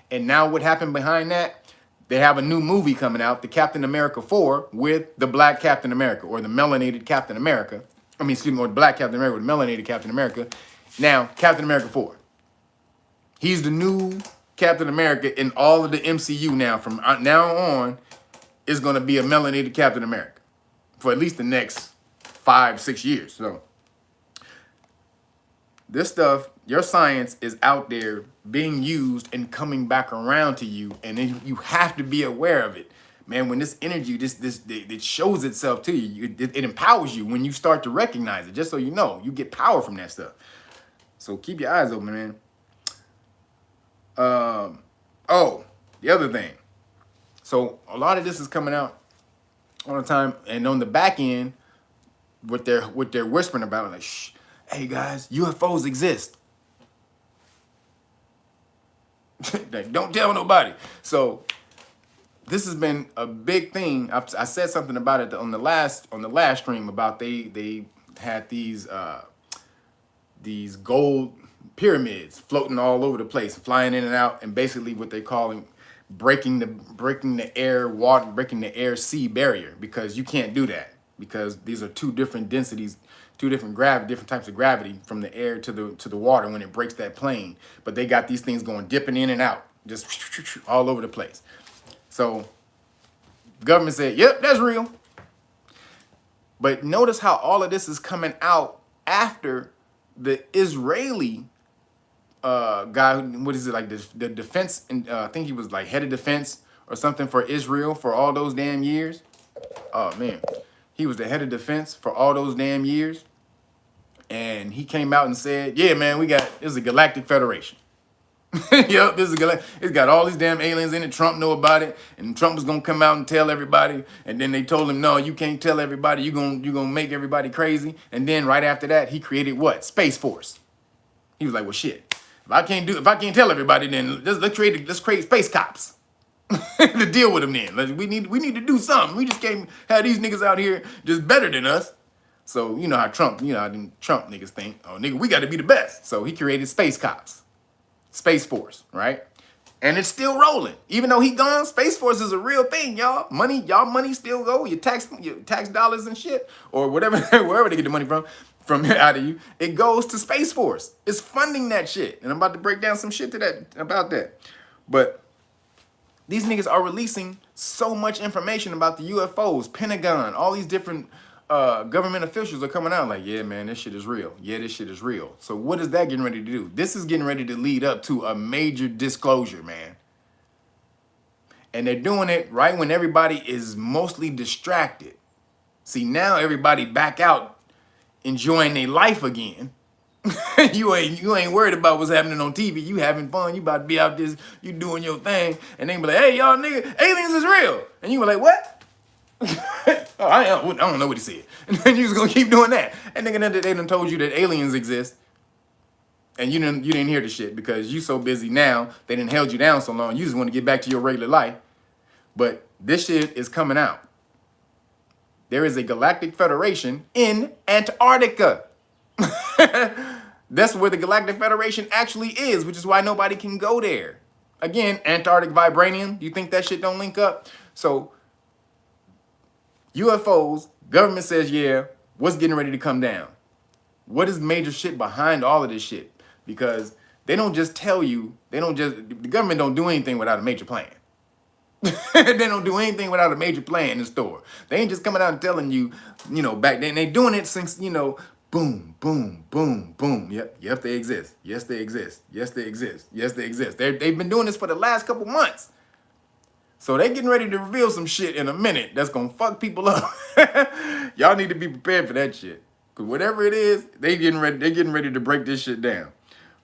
And now what happened behind that? They have a new movie coming out, the Captain America 4, with the black Captain America, or the melanated Captain America. Or the black Captain America with melanated Captain America. Now, Captain America 4. He's the new Captain America in all of the MCU now. From now on, is going to be a melanated Captain America for at least the next 5-6 years. So, this stuff, your science is out there being used and coming back around to you, and then you have to be aware of it. Man, when this energy, it shows itself to you, it empowers you when you start to recognize it. Just so you know, you get power from that stuff. So keep your eyes open, man. The other thing. So a lot of this is coming out all the time, and on the back end, what they're whispering about, like, shh, hey guys, UFOs exist. Don't tell nobody. So this has been a big thing. I said something about it on the last stream about they had these gold pyramids floating all over the place, flying in and out, and basically what they call breaking the air sea barrier, because you can't do that because these are two different densities, different types of gravity from the air to the water when it breaks that plane. But they got these things dipping in and out, just all over the place. So government said, yep, that's real. But notice how all of this is coming out after the Israeli guy, what is it, like the defense, and I think he was like head of defense or something for Israel for all those damn years. Oh man, he was the head of defense for all those damn years. And he came out and said, yeah, man, this is a galactic federation. Yep, this is it's got all these damn aliens in it. Trump know about it, and Trump was gonna come out and tell everybody. And then they told him, no, you can't tell everybody. You're gonna make everybody crazy. And then right after that, he created what? Space Force. He was like, well, shit. If I can't tell everybody, then let's create space cops to deal with them. Then we need to do something. We just can't have these niggas out here just better than us. So you know how Trump niggas think. Oh, nigga, we got to be the best. So he created space cops. Space Force, right? And it's still rolling. Even though he gone, Space Force is a real thing, y'all. Y'all money still go, your tax dollars and shit, or whatever, wherever they get the money from out of you, it goes to Space Force. It's funding that shit. And I'm about to break down some shit about that. But these niggas are releasing so much information about the UFOs, Pentagon, all these different government officials are coming out like, yeah, man, this shit is real. Yeah, this shit is real. So what is that getting ready to do? This is getting ready to lead up to a major disclosure, man. And they're doing it right when everybody is mostly distracted. See, now everybody back out enjoying their life again. you ain't worried about what's happening on TV. You having fun. You about to be out this, you doing your thing. And they be like, hey, y'all nigga, aliens is real. And you be like, what? Oh, I don't know what he said. And then you just gonna keep doing that. And nigga, they done told you that aliens exist. And you didn't hear the shit because you so busy now. They done held you down so long. You just want to get back to your regular life. But this shit is coming out. There is a galactic federation in Antarctica. That's where the Galactic Federation actually is, which is why nobody can go there. Again, Antarctic vibranium. Do you think that shit don't link up? So UFOs, government says, yeah, what's getting ready to come down? What is major shit behind all of this shit? Because they don't just tell you, the government don't do anything without a major plan. They don't do anything without a major plan in store. They ain't just coming out and telling you, back then. They doing it since, boom, boom, boom, boom. Yep, they exist. Yes, they exist. Yes, they exist. Yes, they exist. They've been doing this for the last couple months. So they getting ready to reveal some shit in a minute that's gonna fuck people up. Y'all need to be prepared for that shit. Cause whatever it is, they're getting ready to break this shit down.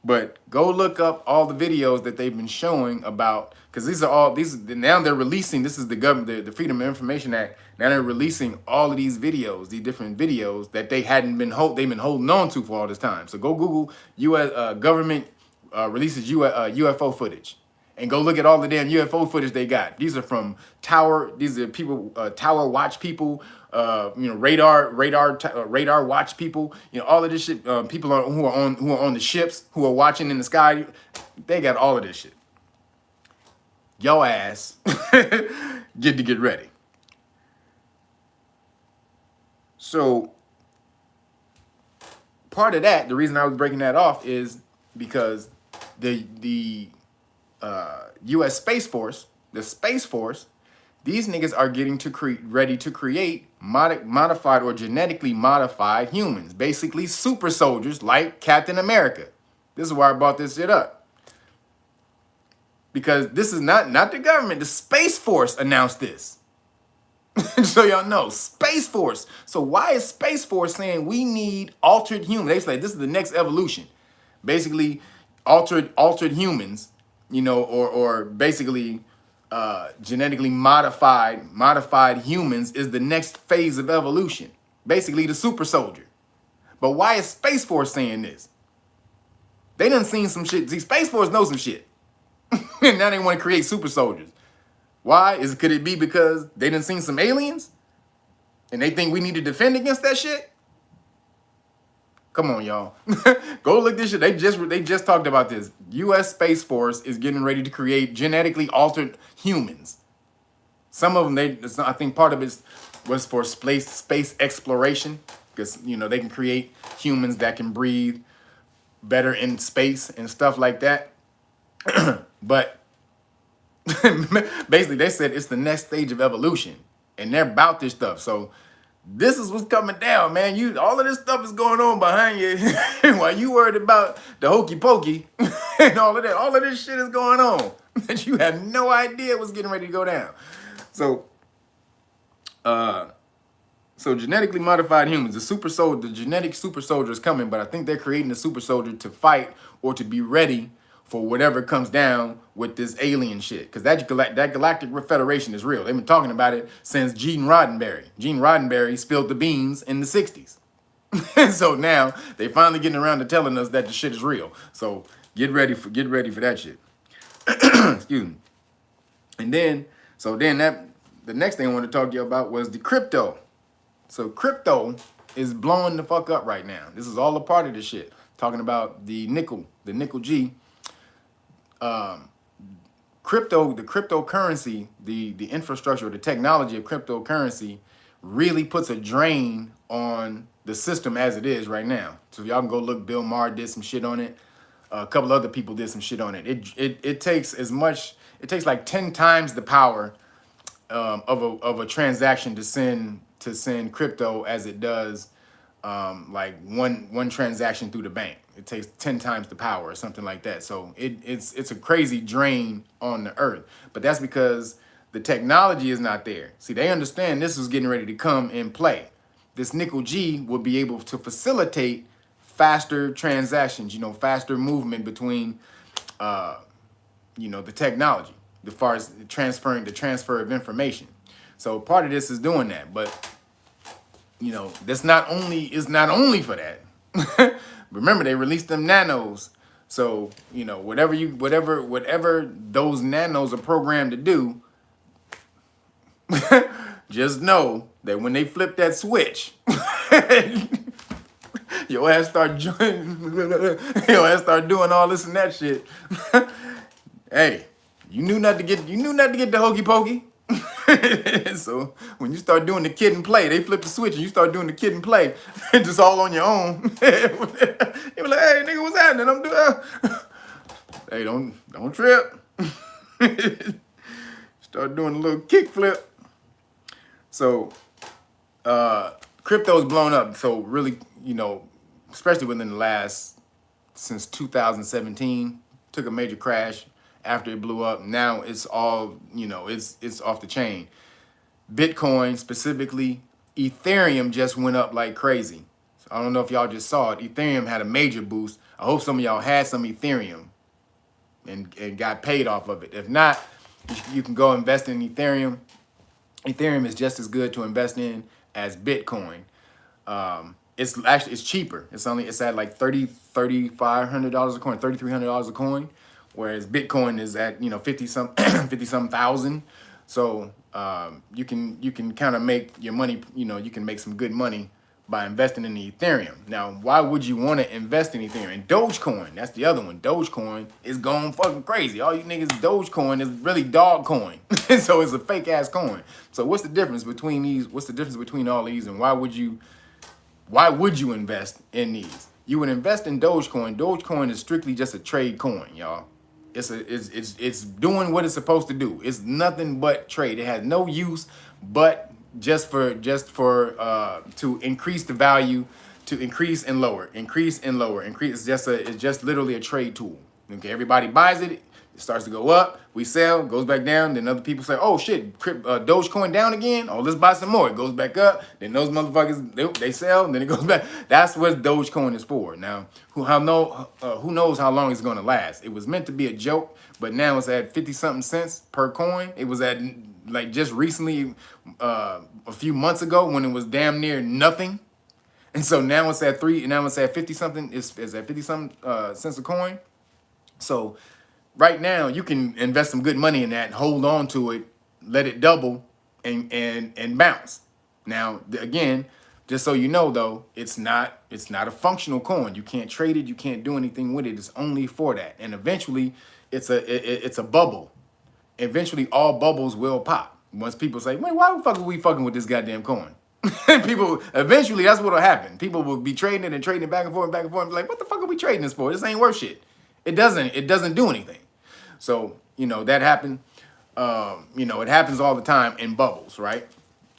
But go look up all the videos that they've been showing about, because now they're releasing, this is the government, the Freedom of Information Act. Now they're releasing all of these videos, these different videos that they've been holding on to for all this time. So go Google U.S. Government releases UFO footage. And go look at all the damn UFO footage they got. These are from these are people, tower watch people, radar watch people, all of this shit. People who are on the ships, who are watching in the sky. They got all of this shit. Yo ass, get ready. So part of that, the reason I was breaking that off is because the U.S. Space Force, the Space Force, these niggas are getting ready to create modified or genetically modified humans, basically super soldiers like Captain America. This is why I brought this shit up. Because this is not the government, the Space Force announced this. So y'all know, Space Force. So why is Space Force saying we need altered humans? They say this is the next evolution. Basically, altered humans, or basically genetically modified humans is the next phase of evolution. Basically the super soldier. But why is Space Force saying this? They done seen some shit. See, Space Force knows some shit. And now they want to create super soldiers. Why? Could it be because they done seen some aliens? And they think we need to defend against that shit? Come on, y'all. Go look this shit. They just talked about this. U.S. Space Force is getting ready to create genetically altered humans. Some of them, I think part of it was for space exploration, because they can create humans that can breathe better in space and stuff like that. But Basically, they said it's the next stage of evolution, and they're about this stuff. So this is what's coming down, man. All of this stuff is going on behind you while you worried about the hokey pokey and all of that. All of this shit is going on that you had no idea was getting ready to go down. So, so genetically modified humans, the genetic super soldier is coming, but I think they're creating a super soldier to fight or to be ready for whatever comes down with this alien shit. Because that Galactic Federation is real. They've been talking about it since Gene Roddenberry. Gene Roddenberry spilled the beans in the 60s. And so now they finally getting around to telling us that the shit is real. So get ready for that shit. Excuse me. And then, the next thing I want to talk to you about was the crypto. So crypto is blowing the fuck up right now. This is all a part of this shit. Talking about the nickel G. The cryptocurrency, the infrastructure, the technology of cryptocurrency really puts a drain on the system as it is right now. So if y'all can go look, Bill Maher did some shit on it. A couple other people did some shit on it. It takes like 10 times the power of a transaction to send crypto as it does like one transaction through the bank. It takes 10 times the power or something like that. So it's a crazy drain on the earth. But that's because the technology is not there. See, they understand this is getting ready to come in play. This nickel G will be able to facilitate faster transactions, faster movement between the technology, as far as the transfer of information. So part of this is doing that, but that's not only for that. Remember, they released them nanos. So, whatever those nanos are programmed to do, just know that when they flip that switch, your ass start doing all this and that shit. Hey, you knew not to get the hokey pokey. So when you start doing the kid and play, they flip the switch and you start doing the kid and play, just all on your own. You be like, hey nigga, what's happening? I'm doing. Hey, don't trip. Start doing a little kick flip. So crypto's blown up. So really, especially within since 2017, took a major crash. After it blew up, now it's all, it's off the chain. Bitcoin, specifically, Ethereum just went up like crazy. So I don't know if y'all just saw it. Ethereum had a major boost. I hope some of y'all had some Ethereum and got paid off of it. If not, you can go invest in Ethereum. Ethereum is just as good to invest in as Bitcoin. It's cheaper. It's at like $3,500 a coin, $3,300 a coin. Whereas Bitcoin is at 50 some thousand. So you can kind of make your money, you can make some good money by investing in the Ethereum. Now, why would you want to invest in Ethereum? And Dogecoin, that's the other one. Dogecoin is going fucking crazy. All you niggas, Dogecoin is really dog coin. So it's a fake ass coin. So what's the difference between these? What's the difference between all these, and why would you invest in these? You would invest in Dogecoin. Dogecoin is strictly just a trade coin, y'all. It's doing what it's supposed to do. It's nothing but trade. It has no use but just for to increase the value, to increase and lower. It's just literally a trade tool. Okay, everybody buys it. It starts to go up. We sell, goes back down. Then other people say, "Oh shit, Dogecoin down again. Oh, let's buy some more." It goes back up. Then those motherfuckers they sell. And then it goes back. That's what Dogecoin is for. Now, who knows how long it's going to last? It was meant to be a joke, but now it's at 50-something cents per coin. It was at like just recently, a few months ago when it was damn near nothing, and so now it's at 50-something. It's at 50-something cents a coin. So right now, you can invest some good money in that, hold on to it, let it double, and bounce. Now, again, just so you know, though, it's not a functional coin. You can't trade it. You can't do anything with it. It's only for that. And eventually, it's a bubble. Eventually, all bubbles will pop. Once people say, "Wait, why the fuck are we fucking with this goddamn coin?" Eventually, that's what'll happen. People will be trading it and trading it back and forth and back and forth and be like, "What the fuck are we trading this for? This ain't worth shit." It doesn't do anything. So, that happened. You know, it happens all the time in bubbles, right?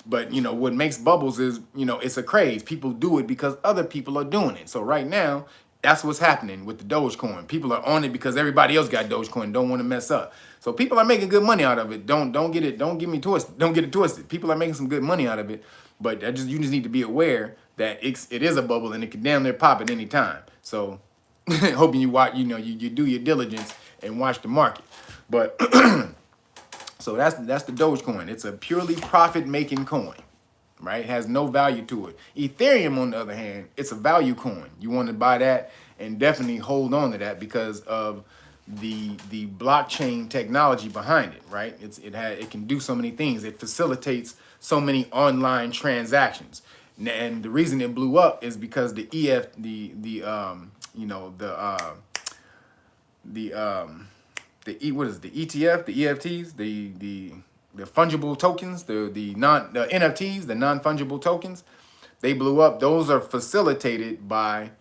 But, you know, what makes bubbles is, you know, it's a craze. People do it because other people are doing it. So right now, that's what's happening with the Dogecoin. People are on it because everybody else got Dogecoin, don't want to mess up. So people are making good money out of it. Don't get it, don't get me twisted. Don't get it twisted. People are making some good money out of it. But you just need to be aware that it is a bubble and it can damn near pop at any time. So hoping you watch, you know, you do your diligence and watch the market. But so that's the Dogecoin. It's a purely profit-making coin, right? It has no value to it. Ethereum, on the other hand, it's a value coin. You want to buy that and definitely hold on to that because of the blockchain technology behind it, right? It can do so many things. It facilitates so many online transactions. And the reason it blew up is because the what is it, the ETF, the EFTs, the fungible tokens, the NFTs, the non-fungible tokens, they blew up. Those are facilitated by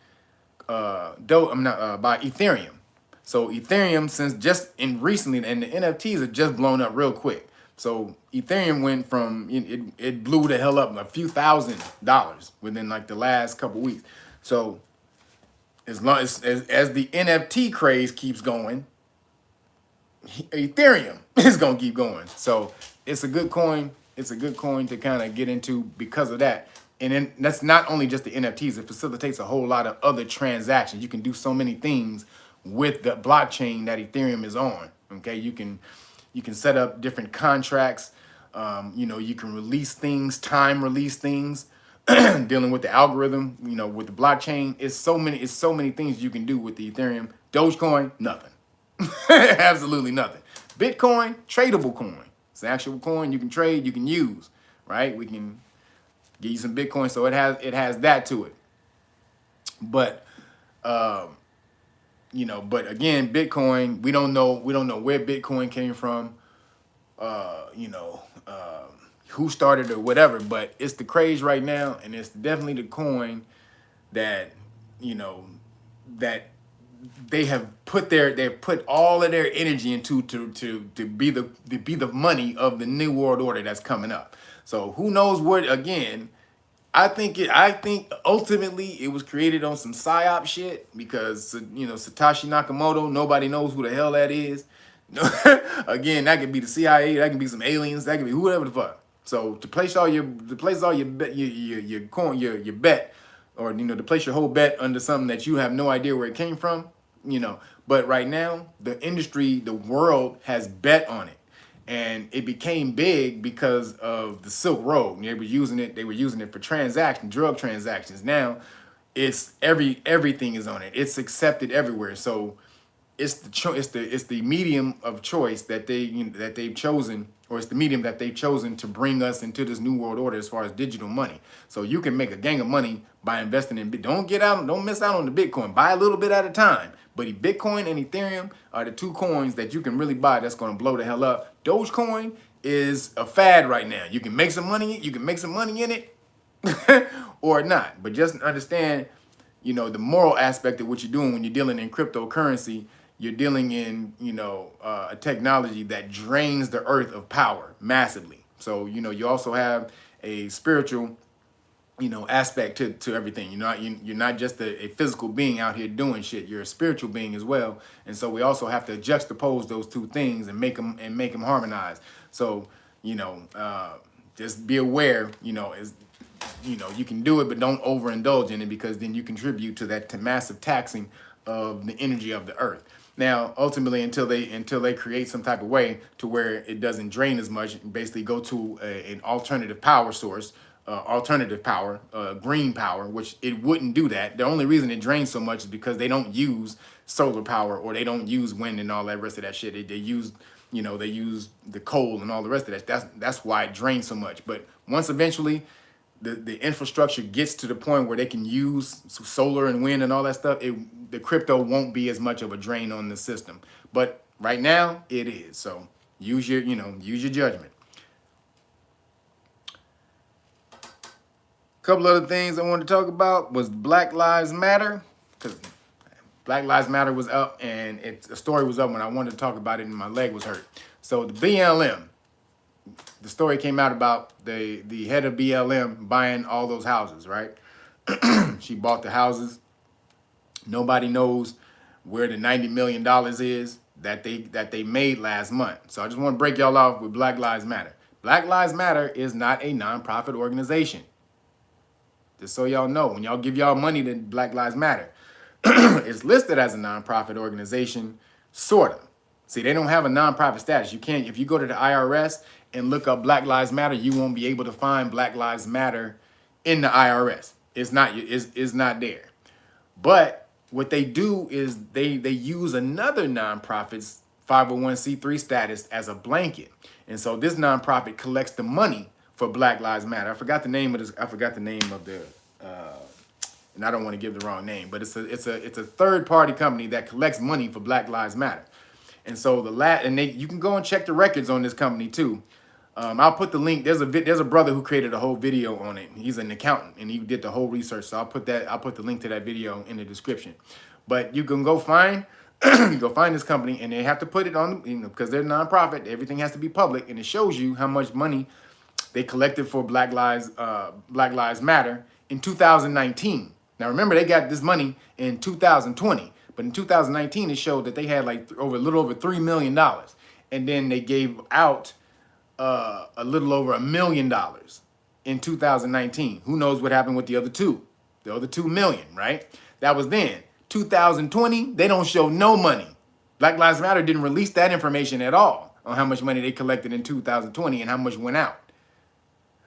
by Ethereum. So Ethereum, since just in recently, and the NFTs have just blown up real quick. So Ethereum went from it blew the hell up a few $1,000s within like the last couple weeks. So as long as the NFT craze keeps going, Ethereum is gonna keep going. So it's a good coin. It's a good coin to kind of get into because of that. And then that's not only just the NFTs, it facilitates a whole lot of other transactions. You can do so many things with the blockchain that Ethereum is on. Okay, you can set up different contracts. You know, you can release things, time release things, dealing with the algorithm, you know, with the blockchain. It's so many things you can do with the Ethereum. Dogecoin, nothing. Absolutely nothing. Bitcoin, tradable coin. It's an actual coin you can trade, you can use, right? We can give you some Bitcoin, so it has that to it. But you know, but again, Bitcoin, we don't know where Bitcoin came from, you know, who started or whatever, but it's the craze right now, and it's definitely the coin that, you know, that they've put all of their energy into to be the money of the new world order that's coming up. So who knows what, again, I think ultimately it was created on some psyop shit because, you know, Satoshi Nakamoto, nobody knows who the hell that is. Again, that could be the CIA, that could be some aliens, that could be whoever the fuck. So to place all your bet, your bet, or, you know, to place your whole bet under something that you have no idea where it came from, you know. But right now, the industry, the world has bet on it. And it became big because of the Silk Road. They were using it for drug transactions. Now it's everything is on it. It's accepted everywhere. So it's the medium of choice that they've chosen, or it's the medium that they've chosen to bring us into this new world order as far as digital money. So you can make a gang of money by investing in don't miss out on the Bitcoin. Buy a little bit at a time. But Bitcoin and Ethereum are the two coins that you can really buy that's going to blow the hell up. Dogecoin is a fad right now. You can make some money. You can make some money in it, or not. But just understand, you know, the moral aspect of what you're doing when you're dealing in cryptocurrency. You're dealing in, you know, a technology that drains the earth of power massively. So, you know, you also have a spiritual, you know, aspect to everything. You're not just a physical being out here doing shit. You're a spiritual being as well. And so we also have to juxtapose those two things and make them harmonize. So, you know, just be aware, you know, you can do it, but don't overindulge in it, because then you contribute to that massive taxing of the energy of the earth. Now, ultimately, until they create some type of way to where it doesn't drain as much, basically go to an alternative power source, green power, which it wouldn't do that. The only reason it drains so much is because they don't use solar power, or they don't use wind and all that rest of that shit. They use the coal and all the rest of that. That's why it drains so much. But once eventually the infrastructure gets to the point where they can use solar and wind and all that stuff, the crypto won't be as much of a drain on the system. But right now it is. So use your judgment. A couple other things I wanted to talk about was Black Lives Matter, because Black Lives Matter was up, and a story was up when I wanted to talk about it and my leg was hurt. So the BLM, the story came out about the head of BLM buying all those houses, right? She bought the houses. Nobody knows where the $90 million is that they made last month. So I just want to break y'all off with Black Lives Matter. Black Lives Matter is not a nonprofit organization. Just so y'all know, when y'all give y'all money to Black Lives Matter, it's listed as a nonprofit organization, sort of. See, they don't have a nonprofit status. You can't, if you go to the IRS and look up Black Lives Matter, you won't be able to find Black Lives Matter in the IRS. It's not there. But what they do is they use another nonprofit's 501c3 status as a blanket. And so this nonprofit collects the money for Black Lives Matter. I forgot the name of this. I forgot the name of the, and I don't want to give the wrong name, but it's a third party company that collects money for Black Lives Matter. And so you can go and check the records on this company too. I'll put the link. There's a brother who created a whole video on it. He's an accountant and he did the whole research. So I'll put the link to that video in the description. But you can go find this company, and they have to put it on, because they're nonprofit. Everything has to be public, and it shows you how much money they collected for Black Lives Matter in 2019. Now remember, they got this money in 2020, but in 2019 it showed that they had like a little over $3 million, and then they gave out a little over $1 million in 2019. Who knows what happened with the other two million, right? That was then. 2020, they don't show no money. Black Lives Matter didn't release that information at all on how much money they collected in 2020 and how much went out.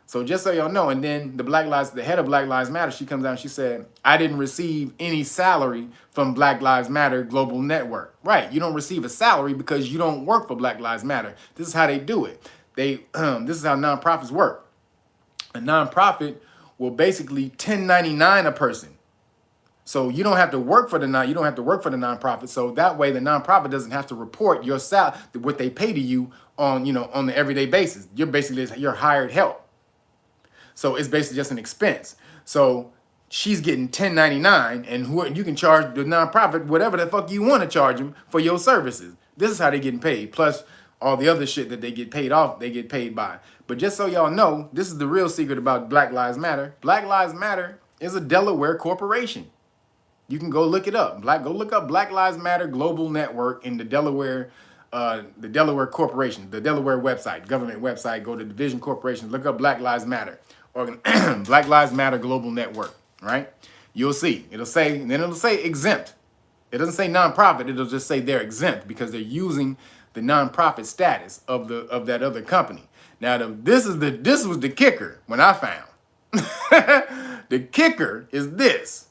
So just so y'all know, and then the head of Black Lives Matter, she comes out and she said, I didn't receive any salary from Black Lives Matter Global Network. Right, you don't receive a salary because you don't work for Black Lives Matter. This is how they do it. This is how nonprofits work. A nonprofit will basically 1099 a person. So you don't have to work for the nonprofit. So that way the nonprofit doesn't have to report your what they pay to you on the everyday basis. You're basically your hired help. So it's basically just an expense. So she's getting 1099, and you can charge the nonprofit whatever the fuck you want to charge them for your services. This is how they're getting paid. Plus all the other shit that they get paid off, they get paid by. But just so y'all know, this is the real secret about Black Lives Matter. Black Lives Matter is a Delaware corporation. You can go look it up. Go look up Black Lives Matter Global Network in the Delaware Corporation, the Delaware website, government website. Go to Division Corporation. Look up Black Lives Matter or Black Lives Matter Global Network. Right? You'll see. It'll say exempt. It doesn't say nonprofit. It'll just say they're exempt because they're using the nonprofit status of that other company. Now this was the kicker when I found. The kicker is this.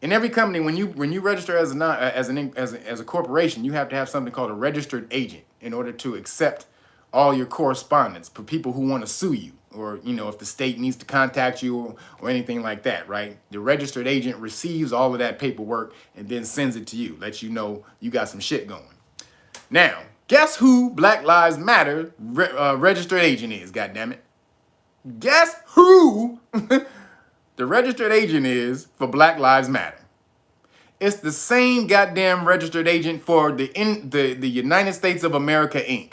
In every company, when you register as a corporation, you have to have something called a registered agent in order to accept all your correspondence for people who want to sue you, or if the state needs to contact you or anything like that, right? The registered agent receives all of that paperwork and then sends it to you, lets you know you got some shit going. Now, guess who Black Lives Matter registered agent is? Goddammit! Guess who? The registered agent is for Black Lives Matter. It's the same goddamn registered agent for the United States of America, Inc.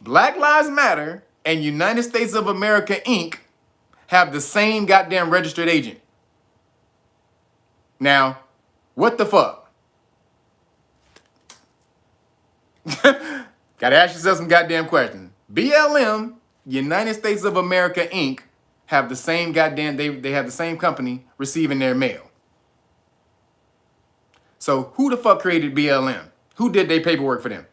Black Lives Matter and United States of America, Inc. have the same goddamn registered agent. Now, what the fuck? Gotta ask yourself some goddamn questions. BLM, United States of America, Inc. have the same goddamn, they have the same company receiving their mail. So who the fuck created BLM? Who did their paperwork for them?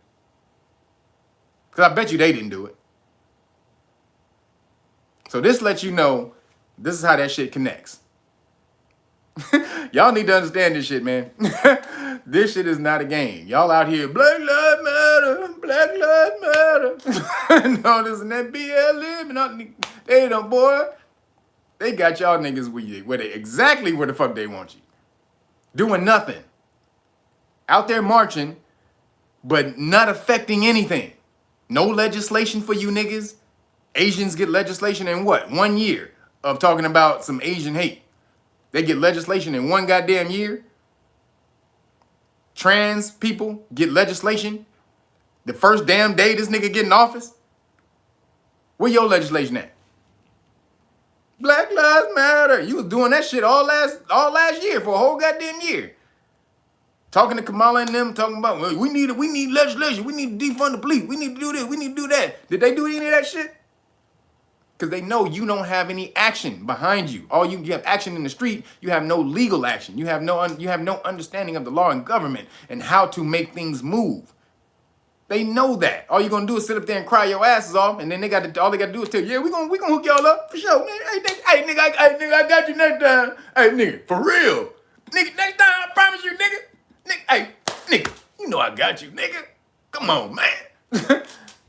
Because I bet you they didn't do it. So this lets you know, this is how that shit connects. Y'all need to understand this shit, man. This shit is not a game. Y'all out here, Black Lives Matter, Black Lives Matter. No, this and that BLM. They don't, boy. They got y'all niggas exactly where the fuck they want you. Doing nothing. Out there marching, but not affecting anything. No legislation for you niggas. Asians get legislation in what? 1 year of talking about some Asian hate. They get legislation in one goddamn year. trans people get legislation the first damn day this nigga get in office? Where your legislation at? Black Lives Matter. You was doing that shit all last year for a whole goddamn year. Talking to Kamala and them, talking about, well, we need legislation. We need to defund the police. We need to do this. We need to do that. Did they do any of that shit? Because they know you don't have any action behind you. You have action in the street. You have no legal action. You have no understanding of the law and government and how to make things move. They know that. All you're gonna do is sit up there and cry your asses off, and then all they gotta do is tell you, yeah, we gonna hook y'all up for sure. Hey, nigga, I got you next time. Hey, nigga, for real. Nigga, next time, I promise you, nigga. Nigga, hey, nigga, you know I got you, nigga. Come on, man.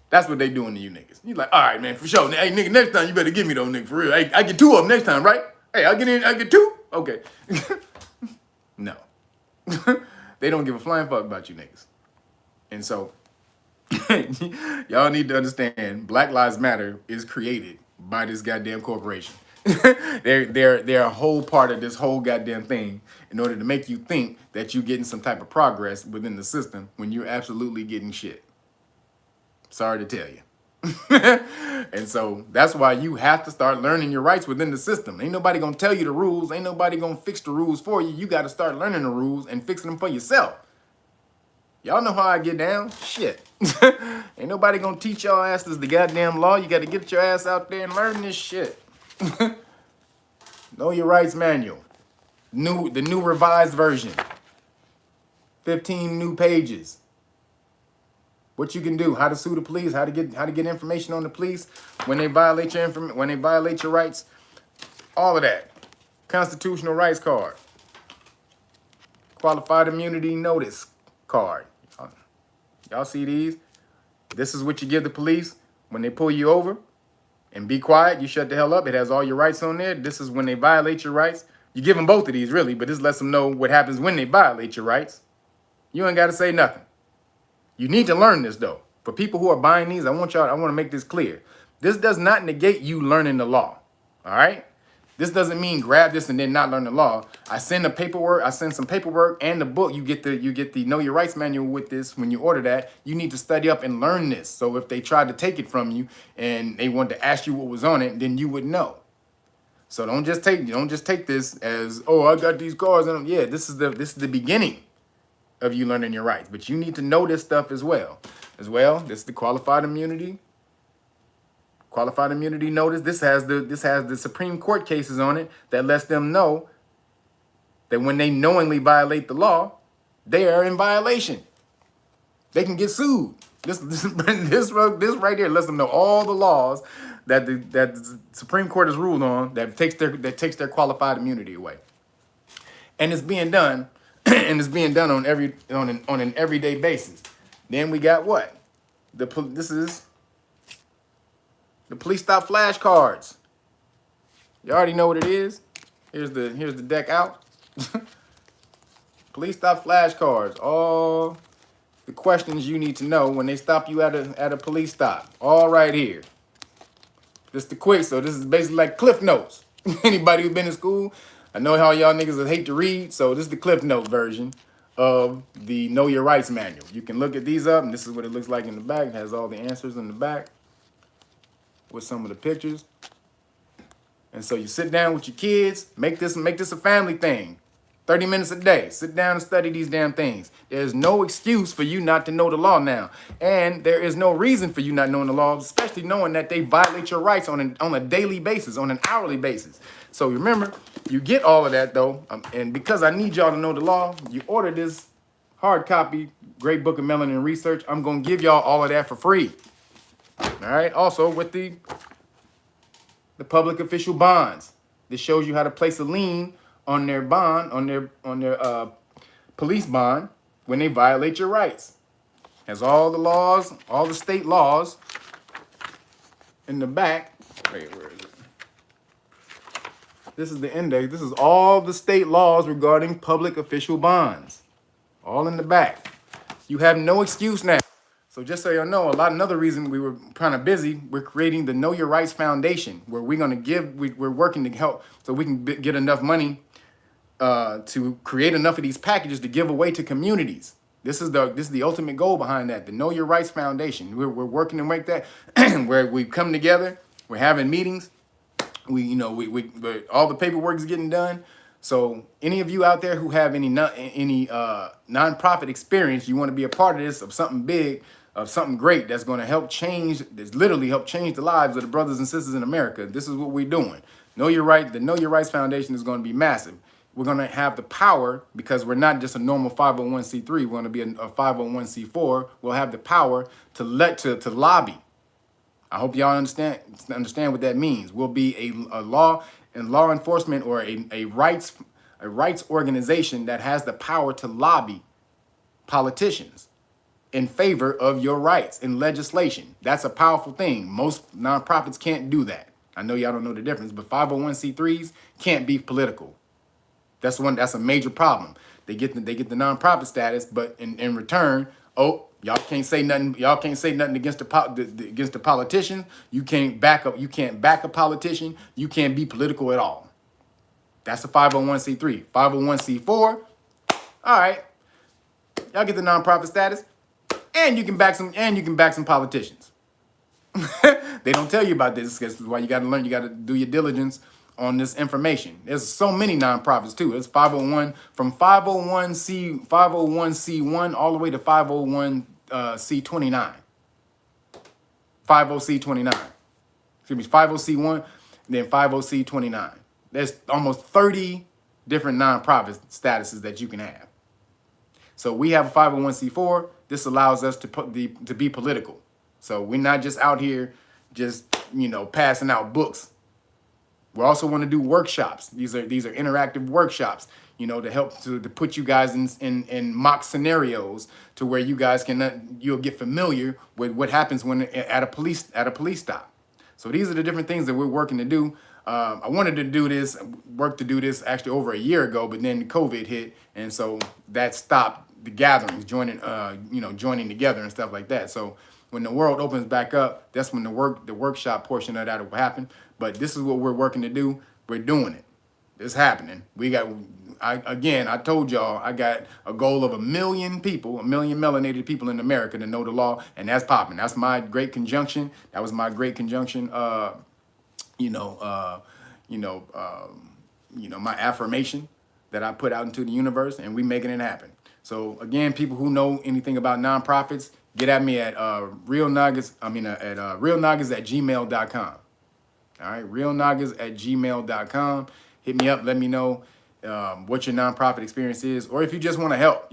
That's what they doing to you niggas. You like, all right, man, for sure. Hey, nigga, next time you better give me those niggas for real. Hey, I get 2 of them next time, right? Hey, I get 2? Okay. No. They don't give a flying fuck about you niggas. And so, y'all need to understand, Black Lives Matter is created by this goddamn corporation. They're a whole part of this whole goddamn thing in order to make you think that you're getting some type of progress within the system when you're absolutely getting shit. Sorry to tell you. And so that's why you have to start learning your rights within the system. Ain't nobody gonna tell you the rules. Ain't nobody gonna fix the rules for you. You got to start learning the rules and fixing them for yourself. Y'all know how I get down? Shit. Ain't nobody gonna teach y'all asses the goddamn law. You got to get your ass out there and learn this shit. Know Your Rights Manual. The new revised version. 15 new pages. What you can do, how to sue the police, how to get information on the police when they violate your rights, all of that. Constitutional rights card. Qualified immunity notice card. Y'all see these? This is what you give the police when they pull you over. And be quiet, you shut the hell up. It has all your rights on there. This is when they violate your rights. You give them both of these, really, but this lets them know what happens when they violate your rights. You ain't got to say nothing. You need to learn this, though. For people who are buying these, I want to make this clear. This does not negate you learning the law, all right? This doesn't mean grab this and then not learn the law. I send some paperwork and the book. You get the Know Your Rights Manual with this when you order that. You need to study up and learn this. So if they tried to take it from you and they wanted to ask you what was on it, then you would know. So don't just take this as, oh, I got these cards and yeah, this is the beginning of you learning your rights. But you need to know this stuff as well. This is the qualified immunity. Qualified immunity notice. This has the Supreme Court cases on it that lets them know that when they knowingly violate the law, they are in violation. They can get sued. This right here lets them know all the laws that the Supreme Court has ruled on that takes their qualified immunity away. And it's being done, on an everyday basis. Then we got what? This is the police stop flashcards. You already know what it is. Here's the deck out. Police stop flashcards. All the questions you need to know when they stop you at a police stop. All right here. Just the quick. So this is basically like Cliff Notes. Anybody who's been in school, I know how y'all niggas hate to read. So this is the Cliff Note version of the Know Your Rights Manual. You can look at these up, and this is what it looks like in the back. It has all the answers in the back with some of the pictures. And so you sit down with your kids, make this a family thing. 30 minutes a day. Sit down and study these damn things. There's no excuse for you not to know the law now. And there is no reason for you not knowing the law, especially knowing that they violate your rights on a daily basis, on an hourly basis. So remember, you get all of that, though. And because I need y'all to know the law, you order this hard copy, Great Book of Melanin Research. I'm going to give y'all all of that for free. All right. Also, with the public official bonds. This shows you how to place a lien on their bond, on their police bond when they violate your rights. Has all the laws, all the state laws in the back. Wait, where is it? This is the index. This is all the state laws regarding public official bonds. All in the back. You have no excuse now. So just so y'all know, another reason we were kind of busy, we're creating the Know Your Rights Foundation, where we're working to help so we can get enough money to create enough of these packages to give away to communities. This is the ultimate goal behind that. The Know Your Rights Foundation. We're working to make that where we come together. We're having meetings. We all the paperwork is getting done. So any of you out there who have any nonprofit experience, you want to be a part of this, of something big, of something great that's going to that's literally help change the lives of the brothers and sisters in America. This is what we're doing. Know Your Right. The Know Your Rights Foundation is going to be massive. We're going to have the power, because we're not just a normal 501c3. We're going to be a 501c4. We'll have the power to lobby. I hope y'all understand what that means. We'll be a law enforcement or a rights organization that has the power to lobby politicians in favor of your rights in legislation. That's a powerful thing. Most nonprofits can't do that. I know y'all don't know the difference, but 501c3s can't be political. That's a major problem. They get the nonprofit status, but in return, y'all can't say nothing. Y'all can't say nothing against the politician. You can't back a politician. You can't be political at all. That's a 501c3. 501c4. All right, y'all get the nonprofit status, and you can back some politicians. They don't tell you about this. This is why you got to learn. You got to do your diligence on this information. There's so many nonprofits too. It's 501 from 501c1 all the way to 501c29. 50c29. Excuse me, 50c1, then 50c29. There's almost 30 different nonprofit statuses that you can have. So we have a 501c4. This allows us to be political. So we're not just out here just passing out books. We also want to do workshops. These are interactive workshops, to help to put you guys in mock scenarios to where you guys you'll get familiar with what happens when at a police stop. So these are the different things that we're working to do. I wanted to do this actually over a year ago, but then COVID hit, and so that stopped the gatherings, joining together and stuff like that. So when the world opens back up, that's when the workshop portion of that will happen. But this is what we're working to do. We're doing it. It's happening. I told y'all I got a goal of 1 million people, 1 million melanated people in America to know the law, and that's popping. That's my great conjunction. That was my great conjunction. My affirmation that I put out into the universe, and we making it happen. So again, people who know anything about nonprofits, get at me at Reelnagas. Reelnagas at gmail.com. All right, Reelnagas at gmail.com. Hit me up. Let me know what your nonprofit experience is, or if you just want to help,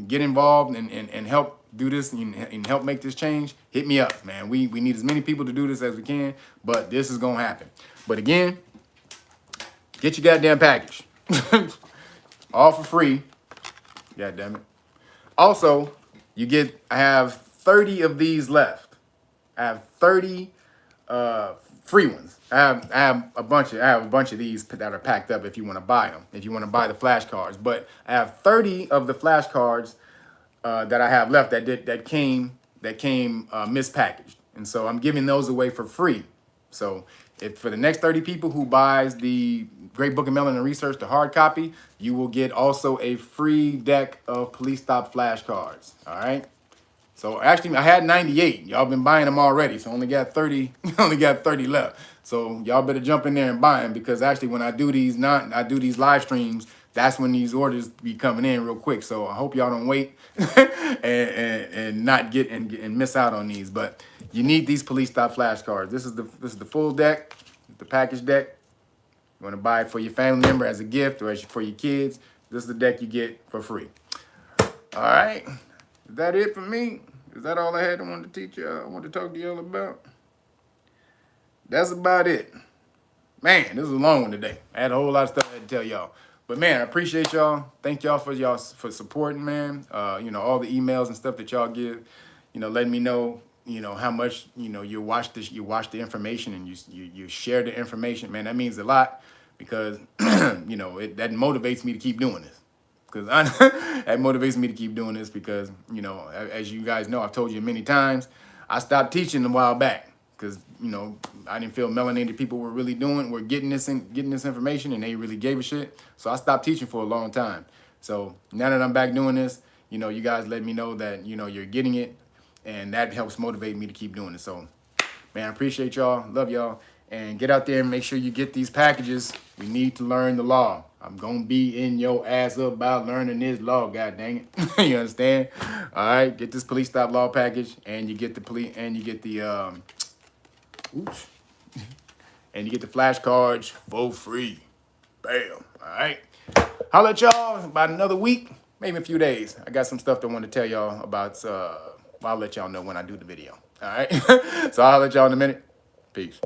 get involved and help do this and help make this change. Hit me up, man. We need as many people to do this as we can, but this is gonna happen. But again, get your goddamn package, all for free. God damn it. Also, I have 30 of these left. I have 30 free ones. I have a bunch of these that are packed up if you want to buy them, if you want to buy the flashcards. But I have 30 of the flashcards that I have left that came mispackaged. And so I'm giving those away for free. So if for the next 30 people who buys the Great Book of Melanin Research, the hard copy, you will get also a free deck of police stop flashcards. All right. So actually, I had 98. Y'all been buying them already, so only got 30 left. So y'all better jump in there and buy them, because actually, when I do these live streams, that's when these orders be coming in real quick. So I hope y'all don't wait and not get and miss out on these. But you need these police stop flashcards. This is the full deck, the package deck. You want to buy it for your family member as a gift or for your kids. This is the deck you get for free. All right. Is that it for me? Is that all I had? I wanted to teach y'all. I wanted to talk to y'all about. That's about it. Man, this was a long one today. I had a whole lot of stuff I had to tell y'all. But man, I appreciate y'all. Thank y'all for supporting, man. All the emails and stuff that y'all give. Letting me know, how much, you watch the information and you share the information. Man, that means a lot, because that motivates me to keep doing this. That motivates me to keep doing this because, as you guys know, I've told you many times, I stopped teaching a while back because you know I didn't feel melanated people were getting this information, and they really gave a shit. So I stopped teaching for a long time. So now that I'm back doing this, you know, you guys let me know that you know you're getting it, and that helps motivate me to keep doing it. So, man, I appreciate y'all, love y'all, and get out there and make sure you get these packages. We need to learn the law. I'm gonna be in your ass up about learning this law, god dang it. You understand? All right, get this police stop law package, and you get the oops, and you get the flashcards for free. Bam. All right. I'll let y'all about another week, maybe a few days. I got some stuff that I want to tell y'all about. I'll let y'all know when I do the video. All right. So I'll let y'all in a minute. Peace.